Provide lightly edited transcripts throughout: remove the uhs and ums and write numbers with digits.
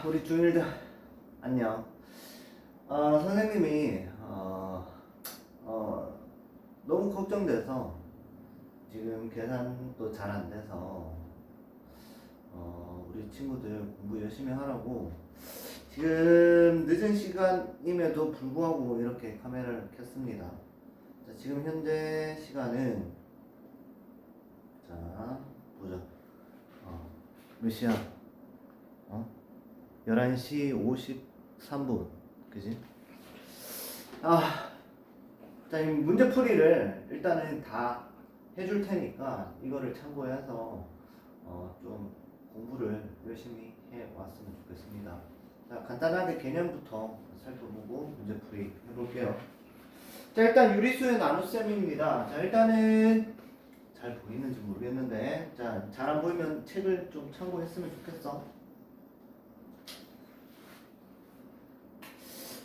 우리 중일들 안녕. 선생님이 너무 걱정돼서 지금 계산도 잘 안 돼서 우리 친구들 공부 열심히 하라고 지금 늦은 시간임에도 불구하고 이렇게 카메라를 켰습니다. 자, 지금 현재 시간은 자 보자. 몇 시야? 11시 53분. 그지? 자, 이 문제풀이를 일단은 다 해줄 테니까 이거를 참고해서 좀 공부를 열심히 해 왔으면 좋겠습니다. 자, 간단하게 개념부터 살펴보고 문제풀이 해볼게요. 자, 일단 유리수의 나눗셈입니다. 자, 일단은 잘 보이는지 모르겠는데, 자, 잘 안 보이면 책을 좀 참고했으면 좋겠어.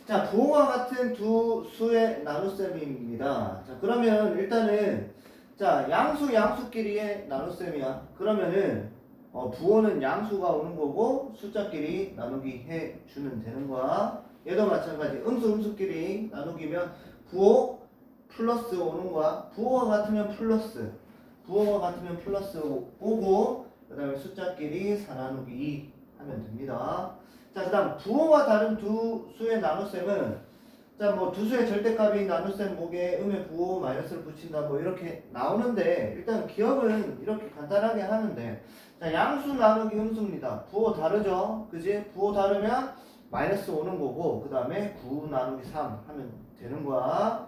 자, 부호와 같은 두 수의 나눗셈입니다. 자, 그러면 일단은 자, 양수끼리의 나눗셈이야. 그러면은 부호는 양수가 오는 거고 숫자끼리 나누기 해주면 되는 거야. 얘도 마찬가지. 음수끼리 나누기면 부호 플러스 오는 거야. 부호가 같으면 플러스 오고 그 다음에 숫자끼리 4 나누기 2 하면 됩니다. 자, 그 다음 부호와 다른 두 수의 나눗셈은 자, 뭐 두 수의 절대값이 나눗셈 목에 음의 부호 마이너스를 붙인다 뭐 이렇게 나오는데 일단 기억은 이렇게 간단하게 하는데 자, 양수 나누기 음수입니다. 부호 다르죠? 그지? 부호 다르면 마이너스 오는 거고 그 다음에 9 나누기 3 하면 되는 거야.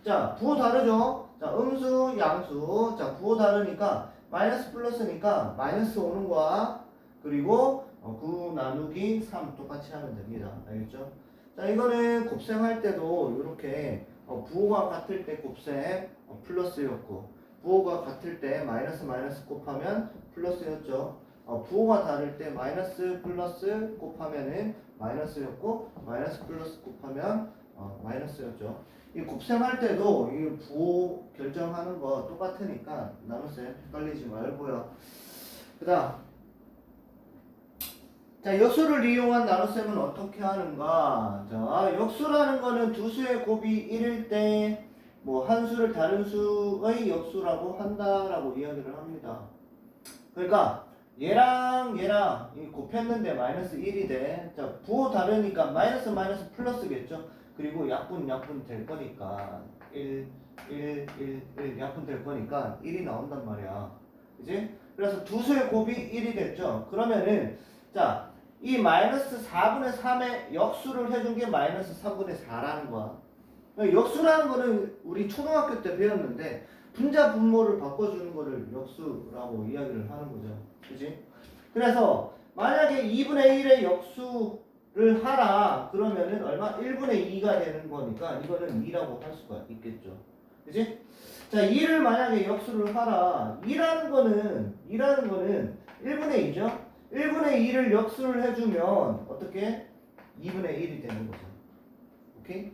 자, 부호 다르죠? 자, 음수, 양수. 자, 부호 다르니까 마이너스 플러스니까 마이너스 오는 거야. 그리고 9 나누기 3 똑같이 하면 됩니다. 알겠죠? 자, 이거는 곱셈할 때도 이렇게 부호가 같을 때 곱셈 플러스였고 부호가 같을 때 마이너스 곱하면 플러스였죠. 부호가 다를 때 마이너스 플러스 곱하면은 마이너스였고 마이너스 플러스 곱하면 마이너스였죠. 이 곱셈할 때도 이 부호 결정하는 거 똑같으니까 나눗셈 헷갈리지 말고요. 그 다음 자, 역수를 이용한 나눗셈은 어떻게 하는가? 자, 역수라는 거는 두 수의 곱이 1일 때 뭐 한 수를 다른 수의 역수라고 한다라고 이야기를 합니다. 그러니까 얘랑 이 곱했는데 마이너스 1이 돼. 자, 부호 다르니까 마이너스 플러스겠죠? 그리고 약분 될 거니까 1 약분 될 거니까 1이 나온단 말이야. 그지? 그래서 두 수의 곱이 1이 됐죠? 그러면은 자, 이 마이너스 4분의 3의 역수를 해준 게 마이너스 3분의 4라는 거야. 역수라는 거는 우리 초등학교 때 배웠는데 분자 분모를 바꿔주는 거를 역수라고 이야기를 하는 거죠. 그지? 그래서 만약에 2분의 1의 역수를 하라 그러면은 얼마? 1분의 2가 되는 거니까 이거는 2라고 할 수가 있겠죠. 그지? 자, 2를 만약에 역수를 하라. 2라는 거는 1분의 2죠? 1분의 2를 역수를 해주면 어떻게? 2분의 1이 되는 거죠. 오케이?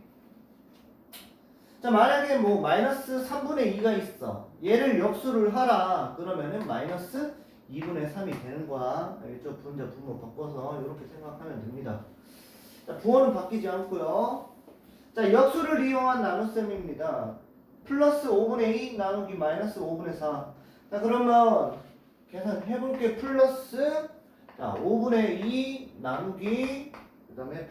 자, 만약에 뭐 마이너스 3분의 2가 있어. 얘를 역수를 하라. 그러면은 마이너스 2분의 3이 되는 거야. 알겠죠? 분자 분모 바꿔서 이렇게 생각하면 됩니다. 자, 부호는 바뀌지 않고요. 자, 역수를 이용한 나눗셈입니다. 플러스 5분의 2 나누기 마이너스 5분의 4. 자, 그러면 계산해볼게. 플러스 자, 5분의 2 나누기 그 다음에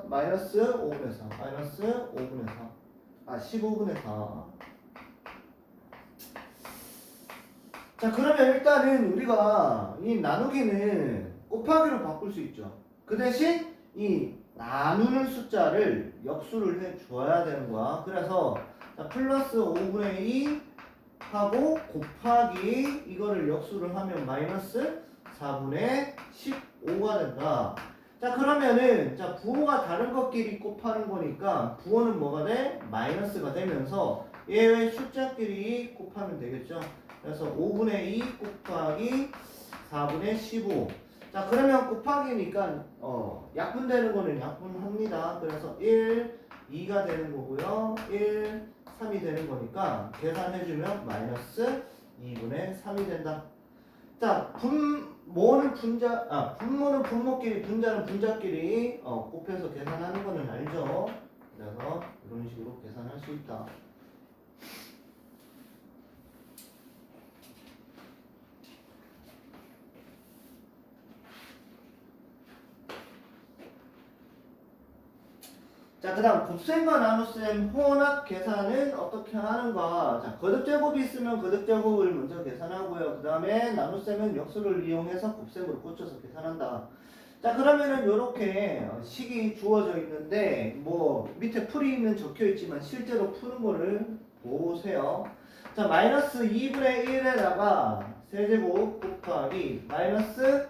마이너스 5분의 4 마이너스 5분의 4 15분의 4. 자, 그러면 일단은 우리가 이 나누기는 곱하기로 바꿀 수 있죠. 그 대신 이 나누는 숫자를 역수를 해줘야 되는 거야. 그래서 자, 플러스 5분의 2 하고 곱하기 이거를 역수를 하면 마이너스 4분의 15가 된다. 자, 그러면은 자, 부호가 다른 것끼리 곱하는 거니까 부호는 뭐가 돼? 마이너스가 되면서 얘의 숫자끼리 곱하면 되겠죠. 그래서 5분의 2 곱하기 4분의 15. 자, 그러면 곱하기니까 약분되는 거는 약분합니다. 그래서 1, 2가 되는 거고요. 1, 3이 되는 거니까 계산해주면 마이너스 2분의 3이 된다. 자, 모는 분모는 분모끼리, 분자는 분자끼리 곱해서 계산하는 거는 알죠? 그래서 이런 식으로 계산할 수 있다. 자, 그 다음 곱셈과 나눗셈 혼합 계산은 어떻게 하는가? 자, 거듭제곱이 있으면 거듭제곱을 먼저 계산하고요. 그 다음에 나눗셈은 역수를 이용해서 곱셈으로 고쳐서 계산한다. 자, 그러면은 요렇게 식이 주어져 있는데 뭐 밑에 풀이는 적혀 있지만 실제로 푸는 거를 보세요. 자, 마이너스 2분의 1에다가 세제곱 곱하기 마이너스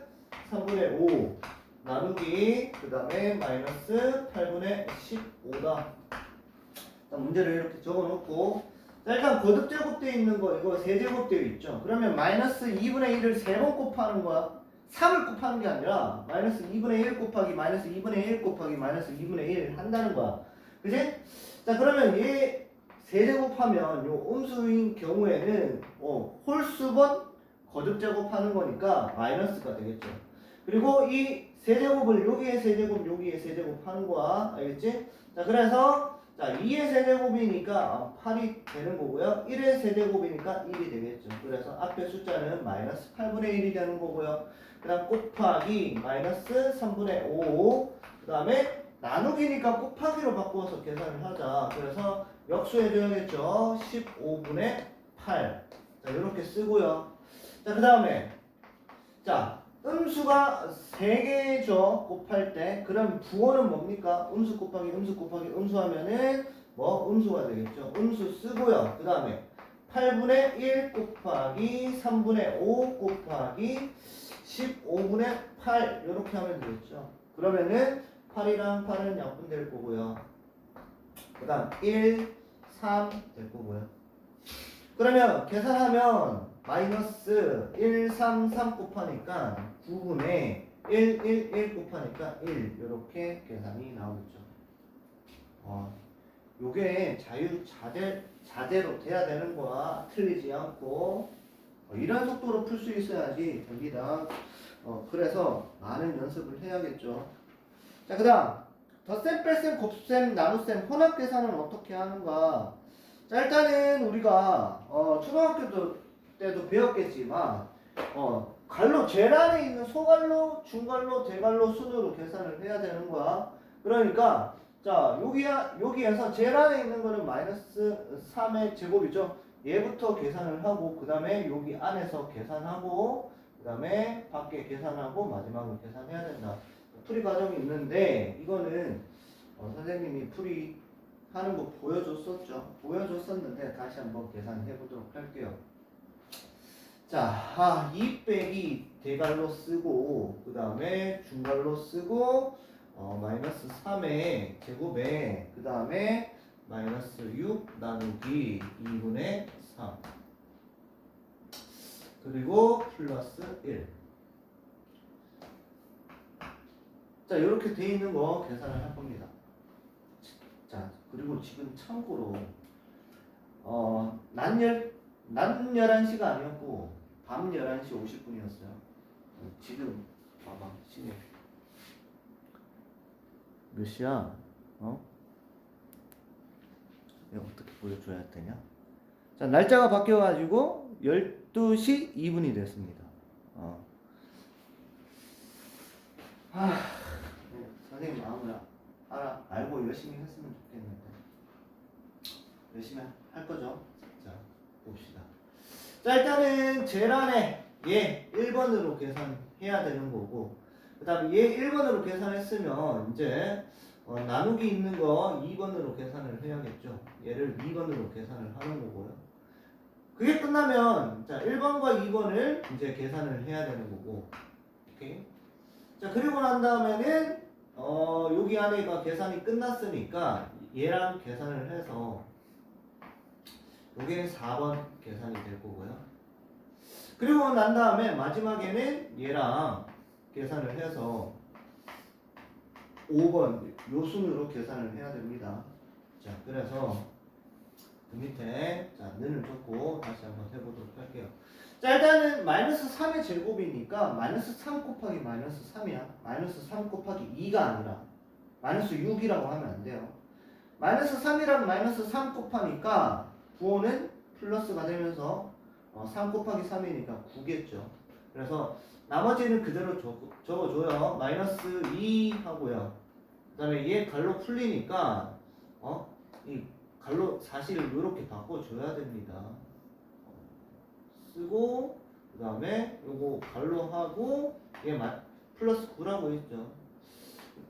3분의 5 나누기 그 다음에 마이너스 8분의 15다. 문제를 이렇게 적어놓고 자, 일단 거듭제곱되어 있는 거 이거 세제곱되어 있죠. 그러면 마이너스 2분의 1을 3번 곱하는 거야. 3을 곱하는 게 아니라 마이너스 2분의 1 곱하기 마이너스 2분의 1 곱하기 마이너스 2분의 1 한다는 거야. 그지? 자, 그러면 얘 세제곱하면 요 음수인 경우에는 홀수번 거듭제곱하는 거니까 마이너스가 되겠죠. 그리고 이 세제곱을 여기에 세제곱 여기에 세제곱 하는 거야. 알겠지? 자, 그래서 자 2의 세제곱이니까 8이 되는 거고요. 1의 세제곱이니까 1이 되겠죠. 그래서 앞에 숫자는 마이너스 8분의 1이 되는 거고요. 그 다음 곱하기 마이너스 3분의 5. 그 다음에 나누기니까 곱하기로 바꾸어서 계산을 하자. 그래서 역수해줘야겠죠. 15분의 8. 자, 이렇게 쓰고요. 자, 그 다음에 자 음수가 3개죠. 곱할 때. 그럼 부호는 뭡니까? 음수 곱하기 음수 곱하기 음수 하면은 뭐 음수가 되겠죠. 음수 쓰고요. 그 다음에 8분의 1 곱하기 3분의 5 곱하기 15분의 8 이렇게 하면 되겠죠. 그러면은 8이랑 8은 약분될 거고요. 그 다음 1, 3 될 거고요. 그러면 계산하면 마이너스 1, 3, 3 곱하니까 9분의 1, 1, 1 곱하니까 1 이렇게 계산이 나오겠죠. 요게 자제로 돼야 되는 거야. 틀리지 않고 이런 속도로 풀 수 있어야지 됩니다. 그래서 많은 연습을 해야겠죠. 자, 그 다음 덧셈, 뺄셈, 곱셈, 나눗셈, 혼합 계산은 어떻게 하는가? 자, 일단은 우리가 초등학교 때도 배웠겠지만 갈로 제일 안에 있는 소갈로, 중갈로, 대갈로 순으로 계산을 해야 되는 거야. 그러니까 자 여기에서 제일 안에 있는 거는 마이너스 3의 제곱이죠. 얘부터 계산을 하고 그 다음에 여기 안에서 계산하고 그 다음에 밖에 계산하고 마지막으로 계산해야 된다. 풀이 과정이 있는데 이거는 선생님이 풀이 하는 거 보여줬었는데 다시 한번 계산해 보도록 할게요. 자, 2 빼기 대갈로 쓰고 그 다음에 중갈로 쓰고 마이너스 3의 제곱에 그 다음에 마이너스 6 나누기 2분의 3 그리고 플러스 1. 자, 이렇게 돼 있는 거 계산을 할 겁니다. 자, 그리고 지금 참고로 낮 11시가 아니었고 밤 11시 50분이었어요. 지금 봐봐. 시계 몇 시야? 이거 어떻게 보여줘야 되냐? 자, 날짜가 바뀌어가지고 12시 2분이 됐습니다. 선생님 마음을 알고 열심히 했으면 좋겠는데 열심히 할 거죠? 자, 봅시다. 자, 일단은 제일 안에 얘 1번으로 계산해야 되는 거고 그 다음에 얘 1번으로 계산했으면 이제 나누기 있는 거 2번으로 계산을 해야겠죠. 얘를 2번으로 계산을 하는 거고요. 그게 끝나면 자 1번과 2번을 이제 계산을 해야 되는 거고 오케이? 자, 그리고 난 다음에는 여기 안에가 계산이 끝났으니까 얘랑 계산을 해서 요게 4번 계산이 될 거고요. 그리고 난 다음에 마지막에는 얘랑 계산을 해서 5번 요 순으로 계산을 해야 됩니다. 자, 그래서 그 밑에 자, 는을 적고 다시 한번 해보도록 할게요. 자, 일단은 마이너스 3의 제곱이니까 마이너스 3 곱하기 마이너스 3이야. 마이너스 3 곱하기 2가 아니라 마이너스 6이라고 하면 안 돼요. 마이너스 3이랑 마이너스 3 곱하니까 부호는 플러스가 되면서 3 곱하기 3이니까 9겠죠. 그래서 나머지는 그대로 적어줘요. 마이너스 2 하고요. 그 다음에 얘 갈로 풀리니까 이 갈로 사실을 이렇게 바꿔줘야 됩니다. 쓰고 그 다음에 요거 갈로 하고 얘 플러스 9라고 했죠.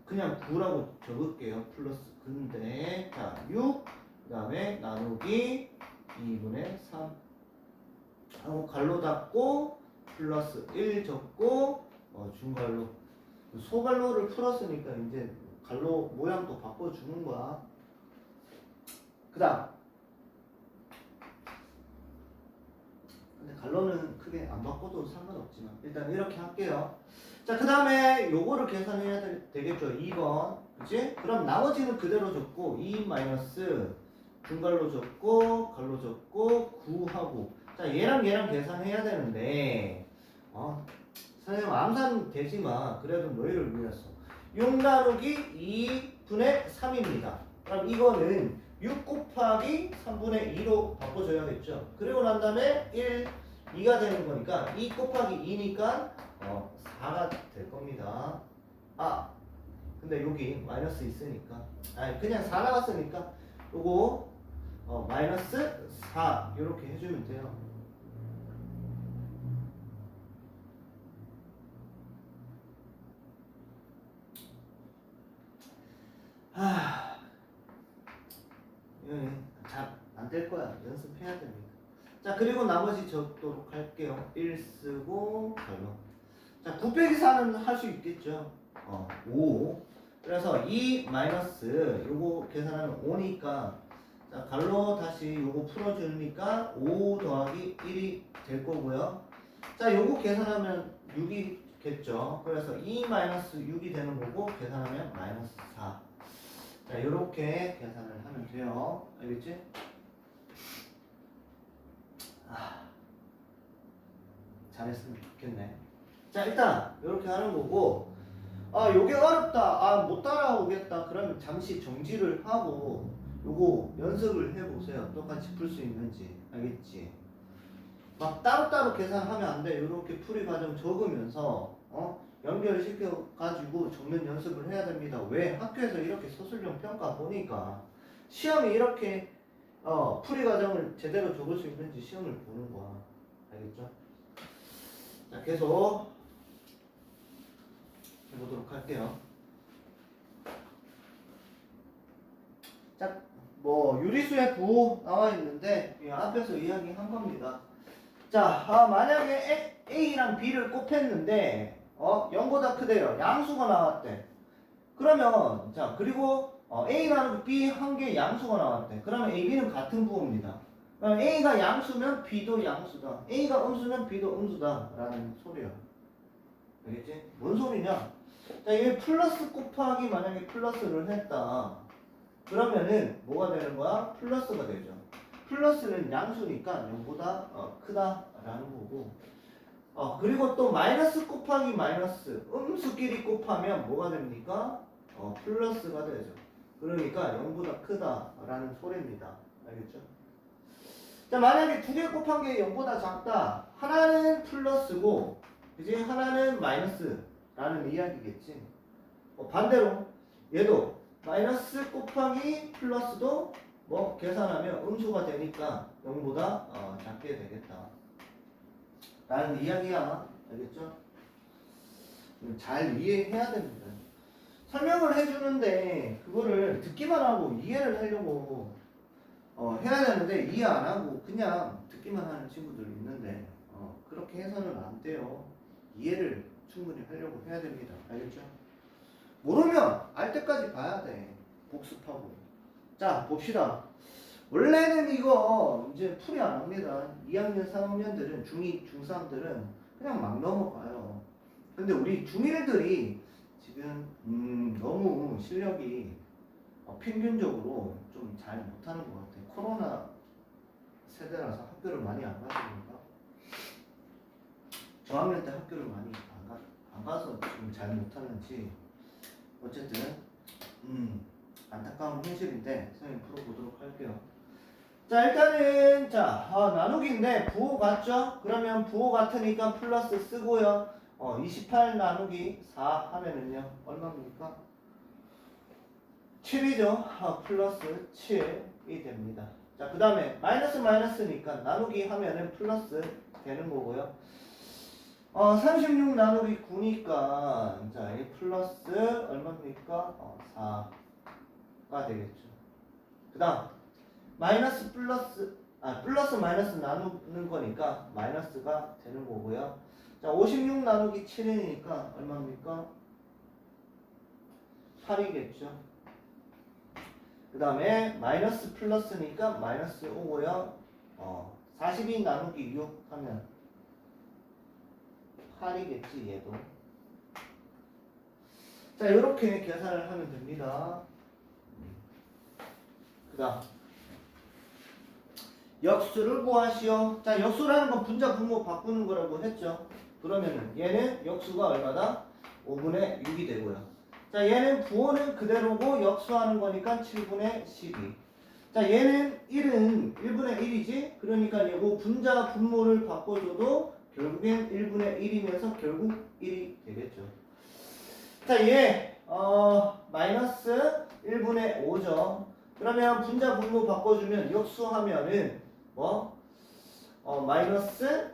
그냥 9라고 적을게요. 플러스 근데 자 6 그 다음에 나누기 2분의 3 하고 갈로 닫고 플러스 1 적고 중갈로 소갈로를 풀었으니까 이제 갈로 모양도 바꿔주는 거야. 그 다음 근데 갈로는 크게 안 바꿔도 상관없지만 일단 이렇게 할게요. 자, 그 다음에 요거를 계산해야 되겠죠. 2번 그치? 그럼 나머지는 그대로 적고 2 마이너스 중갈로 적고 갈로 적고 9하고 자 얘랑 계산해야 되는데 선생님 암산 되지만 그래도 너희를 위해서 6 나누기 2분의 3입니다. 그럼 이거는 6 곱하기 3분의 2로 바꿔줘야겠죠. 그리고 난 다음에 1, 2가 되는 거니까 2 곱하기 2니까 4가 될 겁니다. 근데 여기 마이너스 있으니까 그냥 4 나왔으니까 요거 마이너스 4 이렇게 해주면 돼요. 잘 안 될 거야. 연습해야 됩니다. 자, 그리고 나머지 적도록 할게요. 1 쓰고 갈로. 자, 9 빼기 4는 할 수 있겠죠. 5. 그래서 2 마이너스 요거 계산하면 5니까 자, 갈로 다시 요거 풀어주니까 5 더하기 1이 될 거고요. 자, 요거 계산하면 6이겠죠. 그래서 2 마이너스 6이 되는 거고 계산하면 마이너스 4. 자, 요렇게 계산을 하면 돼요. 알겠지? 잘했으면 좋겠네. 자, 일단 요렇게 하는 거고 요게 어렵다. 못 따라오겠다. 그러면 잠시 정지를 하고 요거 연습을 해보세요. 똑같이 풀 수 있는지. 알겠지? 막 따로따로 계산하면 안 돼. 요렇게 풀이 과정 적으면서 연결시켜 가지고 적는 연습을 해야 됩니다. 왜? 학교에서 이렇게 서술형 평가 보니까 시험이 이렇게 풀이 과정을 제대로 적을 수 있는지 시험을 보는 거야. 알겠죠? 자, 계속 해보도록 할게요. 자, 유리수의 부호 나와 있는데 앞에서 이야기한 겁니다. 자, 만약에 A랑 B를 곱했는데 0보다 크대요. 양수가 나왔대. 그러면 자, 그리고 A 나누기 B 한 개 양수가 나왔대. 그러면 A, B는 같은 부호입니다. 그럼 A가 양수면 B도 양수다. A가 음수면 B도 음수다. 라는 소리야. 알겠지? 뭔 소리냐? 자, 이게 플러스 곱하기 만약에 플러스를 했다. 그러면은 뭐가 되는 거야? 플러스가 되죠. 플러스는 양수니까 0보다 크다라는 거고. 그리고 또 마이너스 곱하기 마이너스 음수끼리 곱하면 뭐가 됩니까? 플러스가 되죠. 그러니까 0보다 크다라는 소리입니다. 알겠죠? 자, 만약에 두 개 곱한 게 0보다 작다. 하나는 플러스고 이제 하나는 마이너스라는 이야기겠지. 반대로 얘도 마이너스 곱하기 플러스도 계산하면 음수가 되니까 0보다 작게 되겠다 라는 이야기야. 알겠죠? 잘 이해해야 됩니다. 설명을 해주는데 그거를 듣기만 하고 이해를 하려고 해야 되는데 이해 안 하고 그냥 듣기만 하는 친구들이 있는데 그렇게 해서는 안 돼요. 이해를 충분히 하려고 해야 됩니다. 알겠죠? 모르면 알 때까지 봐야 돼. 복습하고. 자, 봅시다. 원래는 이거 이제 풀이 안 합니다. 2학년, 3학년들은 중2, 중3들은 그냥 막 넘어가요. 근데 우리 중1들이 지금 너무 실력이 평균적으로 좀 잘 못하는 것 같아요. 코로나 세대라서 학교를 많이 안 가시니까. 저학년 때 학교를 많이 안 가서 지금 잘 못하는지 어쨌든 안타까운 현실인데 선생님 풀어보도록 할게요. 자 일단은 나누기인데 부호 같죠? 그러면 부호 같으니까 플러스 쓰고요. 28 나누기 4 하면은요 얼마입니까? 7이죠. 플러스 7이 됩니다. 자 그 다음에 마이너스 마이너스니까 나누기 하면은 플러스 되는 거고요. 36 나누기 9니까 이 플러스 얼마입니까? 4가 되겠죠. 그 다음 마이너스 플러스 플러스 마이너스 나누는 거니까 마이너스가 되는 거고요. 자 56 나누기 7이니까 얼마입니까? 8이겠죠. 그 다음에 마이너스 플러스니까 마이너스 오고요. 42 나누기 6 하면 8이겠지 얘도. 자 이렇게 계산을 하면 됩니다. 그 다음 역수를 구하시오. 자 역수라는 건 분자 분모 바꾸는 거라고 했죠. 그러면은 얘는 역수가 얼마다? 5분의 6이 되고요. 자 얘는 부호는 그대로고 역수하는 거니까 7분의 12. 자 얘는 1은 1분의 1이지. 그러니까 얘고 분자 분모를 바꿔줘도 결국엔 1분의 1이면서 결국 1이 되겠죠. 자 얘 마이너스 1분의 5죠. 그러면 분자 분모 바꿔주면 역수하면은 마이너스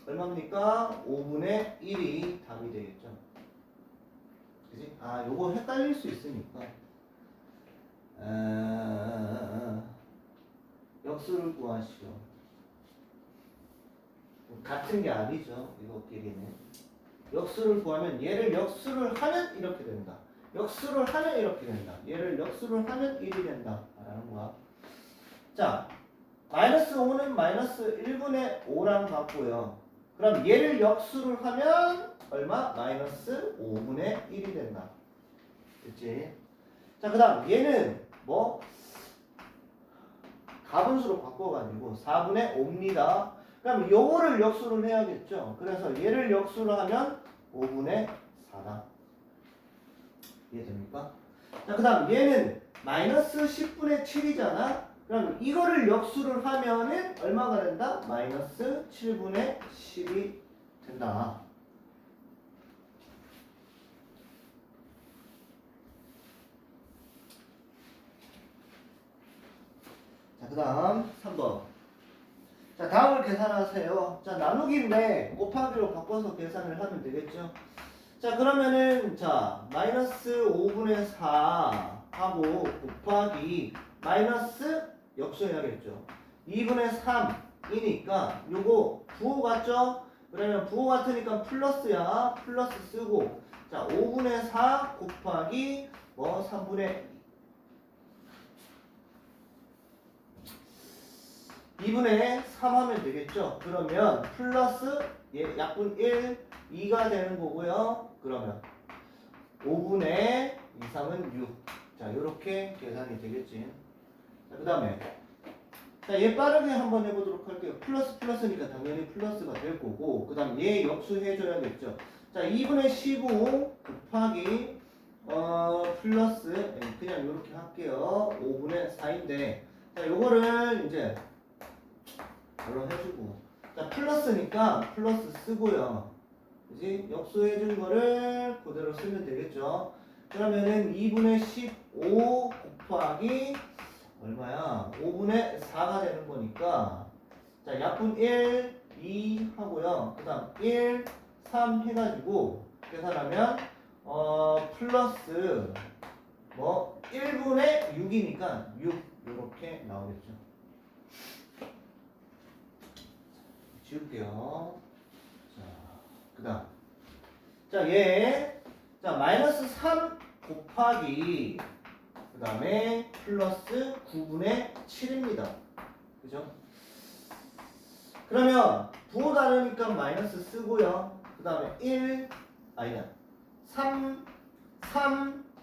얼마입니까? 5분의 1이 답이 되겠죠. 그지? 요거 헷갈릴 수 있으니까 역수를 구하시오. 같은 게 아니죠. 이거끼리는. 역수를 구하면 얘를 역수를 하면 이렇게 된다. 역수를 하면 이렇게 된다. 얘를 역수를 하면 1이 된다. 라는 거야. 자, 마이너스 5는 마이너스 1분의 5랑 같고요. 그럼 얘를 역수를 하면 얼마? 마이너스 5분의 1이 된다. 그치? 자, 그 다음 얘는 가분수로 바꿔가지고 4분의 5입니다. 그럼 요거를 역수를 해야겠죠. 그래서 얘를 역수를 하면 5분의 4다. 이해됩니까? 자, 그 다음 얘는 마이너스 10분의 7이잖아. 그럼 이거를 역수를 하면은 얼마가 된다? 마이너스 7분의 10이 된다. 자, 그 다음 3번. 자, 다음을 계산하세요. 자, 나누기인데 곱하기로 바꿔서 계산을 하면 되겠죠. 자, 그러면은 마이너스 5분의 4 하고 곱하기 마이너스 역수해야겠죠. 2분의 3이니까 요거 부호 같죠? 그러면 부호 같으니까 플러스야. 플러스 쓰고 자, 5분의 4 곱하기 3분의 2분의 3 하면 되겠죠. 그러면 플러스 약분 1, 2가 되는 거고요. 그러면 5분의 2, 3은 6. 자, 요렇게 계산이 되겠지. 자, 그 다음에 얘 빠르게 한번 해보도록 할게요. 플러스 플러스니까 당연히 플러스가 될 거고 그 다음 얘 역수해줘야겠죠. 자, 2분의 15 곱하기 플러스 그냥 요렇게 할게요. 5분의 4인데 자, 요거를 이제 물론 해주고 자 플러스니까 플러스 쓰고요. 그지? 역수해준 거를 그대로 쓰면 되겠죠. 그러면은 2분의 15 곱하기 얼마야? 5분의 4가 되는 거니까 자 약분 1, 2 하고요. 그 다음 1, 3 해가지고 계산하면 플러스 1분의 6이니까 6 이렇게 나오겠죠. 지울게요. 자, 그 다음. 마이너스 3 곱하기, 그 다음에 플러스 9분의 7입니다. 그죠? 그러면 부호 다르니까 마이너스 쓰고요. 그 다음에 3,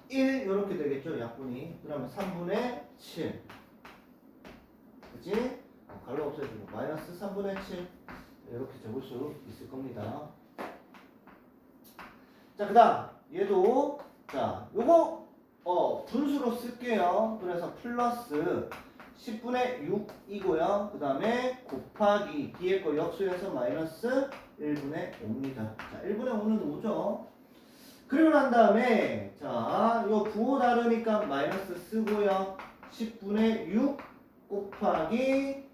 1 이렇게 되겠죠. 약분이. 그러면 3분의 7. 그치? 가로 없애주고 마이너스 3분의 7. 이렇게 적을 수 있을 겁니다. 자, 그 다음 얘도 자 요거 분수로 쓸게요. 그래서 플러스 10분의 6이고요. 그 다음에 곱하기 뒤에 거 역수해서 마이너스 1분의 5입니다. 자, 1분의 5는 5죠. 그리고 난 다음에 자, 요 부호 다르니까 마이너스 쓰고요. 10분의 6 곱하기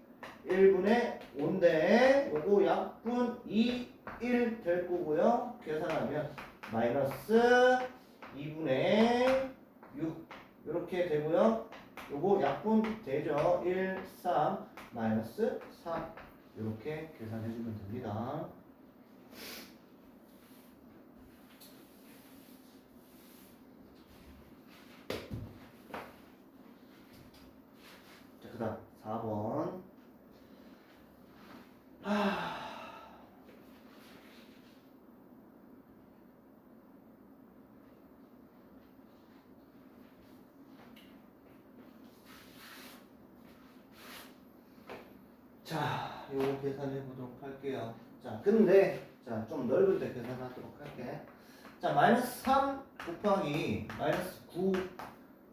1분의 5인데 요거 약분 2, 1 될 거고요. 계산하면 마이너스 2분의 6 이렇게 되고요. 요거 약분 되죠. 1, 3, 마이너스 3 이렇게 계산해주면 됩니다. 자, 그 다음 4번. 자, 요거 계산해 보도록 할게요. 자, 근데 자, 좀 넓을 때 계산하도록 할게. 자, 마이너스 3 곱하기 마이너스 9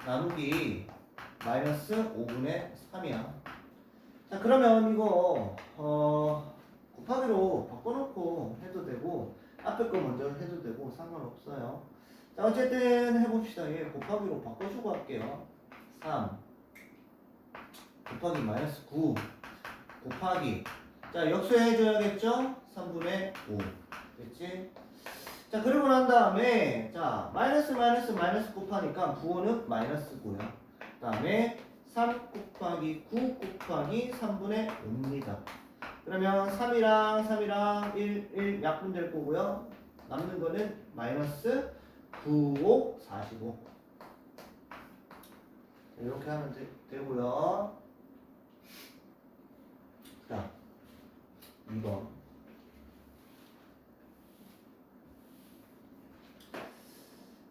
나누기 마이너스 5분의 3이야. 자, 그러면 이거 곱하기로 바꿔놓고 해도 되고 앞에 거 먼저 해도 되고 상관없어요. 자, 어쨌든 해봅시다. 얘 곱하기로 바꿔주고 할게요. 3 곱하기 마이너스 9 곱하기 자, 역수해줘야겠죠? 3분의 5 됐지? 자, 그리고 난 다음에 자, 마이너스 곱하니까 부호는 마이너스고요. 그 다음에 3 곱하기 9 곱하기 3분의 5입니다. 그러면 3이랑 1 약분될 거고요. 남는 거는 마이너스 9, 5, 45 이렇게 하면 되고요. 자, 2번.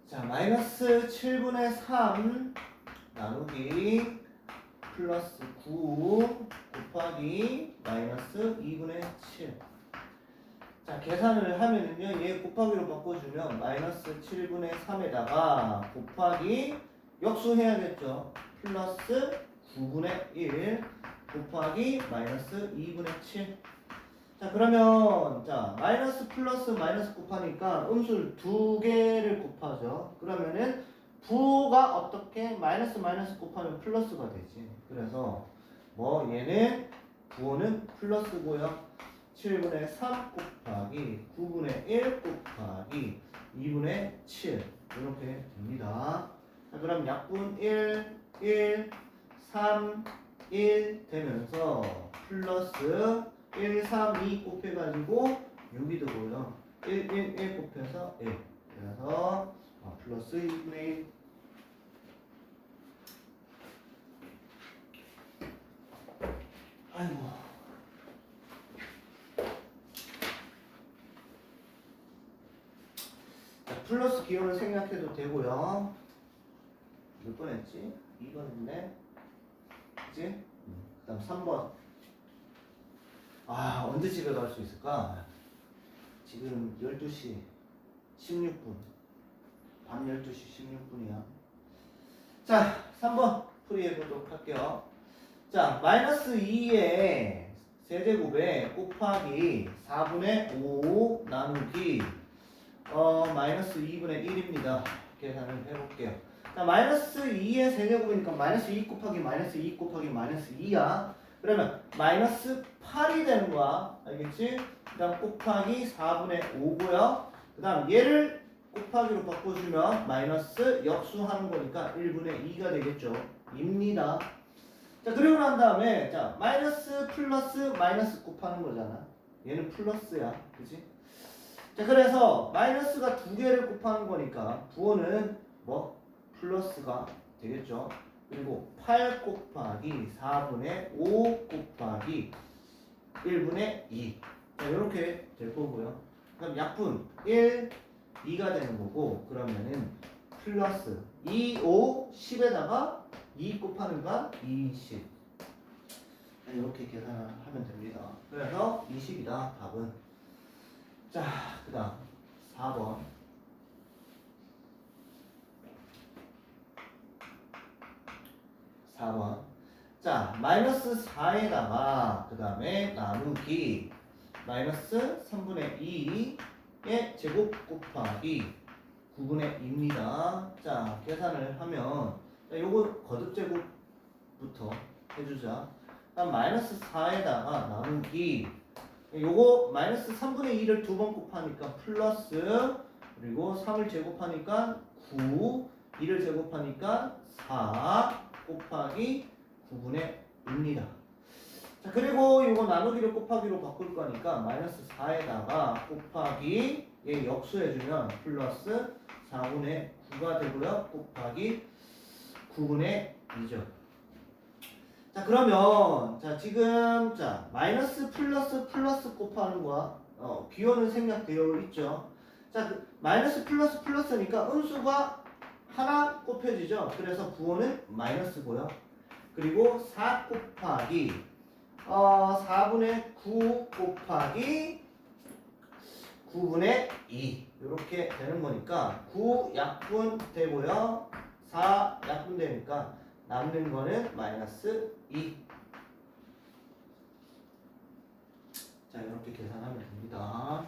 자, 마이너스 7분의 3 나누기 플러스 9 곱하기 마이너스 2분의 7. 자, 계산을 하면은요, 얘 곱하기로 바꿔주면 마이너스 7분의 3에다가 곱하기 역수해야겠죠. 플러스 9분의 1 곱하기 마이너스 2분의 7. 자, 그러면 자, 마이너스 플러스 마이너스 곱하니까 음수를 두 개를 곱하죠. 그러면은 부호가 어떻게 마이너스 곱하면 플러스가 되지. 그래서 뭐 얘는 부호는 플러스고요. 7분의 3 곱하기 9분의 1 곱하기 2분의 7 이렇게 됩니다. 자, 그럼 약분 1, 1, 3, 1 되면서 플러스 1, 3, 2 곱해가지고 6이 되고요. 1, 1, 1 곱해서 1. 그래서 플러스 2분의 1. 아이고. 자, 플러스 기호를 생략해도 되고요. 몇 번 했지? 2번 했네. 그치? 그 다음 3번. 아, 언제 집에 갈 수 있을까? 지금 12시 16분. 밤 12시 16분이야. 자, 3번 풀이해보도록 할게요. 자, 마이너스 2의 세제곱에 곱하기 4분의 5 나누기 마이너스 2분의 1입니다. 계산을 해볼게요. 자, 마이너스 2의 세제곱이니까 마이너스 2 곱하기 마이너스 2 곱하기 마이너스 2야. 그러면 마이너스 8이 되는 거야. 알겠지? 그 다음 곱하기 4분의 5고요. 그 다음 얘를 곱하기로 바꿔주면 마이너스 역수하는 거니까 1분의 2가 되겠죠. 입니다. 자, 그리고 난 다음에 자, 마이너스 플러스 마이너스 곱하는 거잖아. 얘는 플러스야. 그치? 자, 그래서 마이너스가 두 개를 곱하는 거니까 부호는 뭐? 플러스가 되겠죠. 그리고 8 곱하기 4분의 5 곱하기 1분의 2. 자, 이렇게 될 거고요. 그럼 약분 1, 2가 되는 거고, 그러면은 플러스 2, 5, 10에다가 2 곱하는 거 20. 이렇게 계산을 하면 됩니다. 그래서 20이다 답은. 자, 그 다음 4번. 자, 마이너스 4에다가 그 다음에 나누기 마이너스 3분의 2의 제곱 곱하기 9분의 2입니다. 자, 계산을 하면 자, 요거 거듭제곱부터 해주자. 그다음 마이너스 4에다가 나누기 요거 마이너스 3분의 2를 두 번 곱하니까 플러스 그리고 3을 제곱하니까 9 2를 제곱하니까 4 곱하기 9분의 2입니다. 자, 그리고 이거 나누기를 곱하기로 바꿀 거니까 마이너스 4에다가 곱하기 얘 역수해주면 플러스 4분의 9가 되고요. 곱하기 9분의 2죠. 자, 그러면 자 지금 자 마이너스 플러스 곱하는 거야. 기호는 생략되어 있죠. 자, 마이너스 플러스니까 음수가 하나 곱해지죠. 그래서 부호는 마이너스고요. 그리고 4 곱하기 4분의 9 곱하기 9분의 2 이렇게 되는 거니까 9 약분 되고요. 4 약분 되니까 남는 거는 마이너스 2. 자, 이렇게 계산하면 됩니다.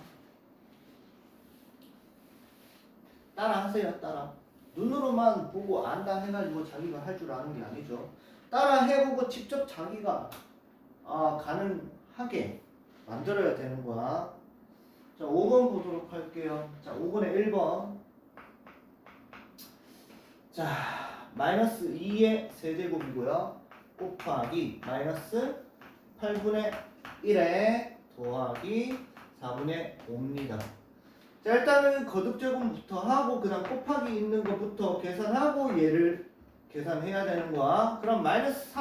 따라 하세요. 따라. 눈으로만 보고 안다 해가지고 자기가 할 줄 아는 게 아니죠. 따라 해보고 직접 자기가 가능하게 만들어야 되는 거야. 자, 5번 보도록 할게요. 자, 5번에 1번. 자, 마이너스 2의 세제곱이고요. 곱하기 마이너스 8분의 1에 더하기 4분의 5입니다. 자, 일단은 거듭제곱부터 하고 그 다음 곱하기 있는 것부터 계산하고 얘를 계산해야 되는 거야. 그럼 마이너스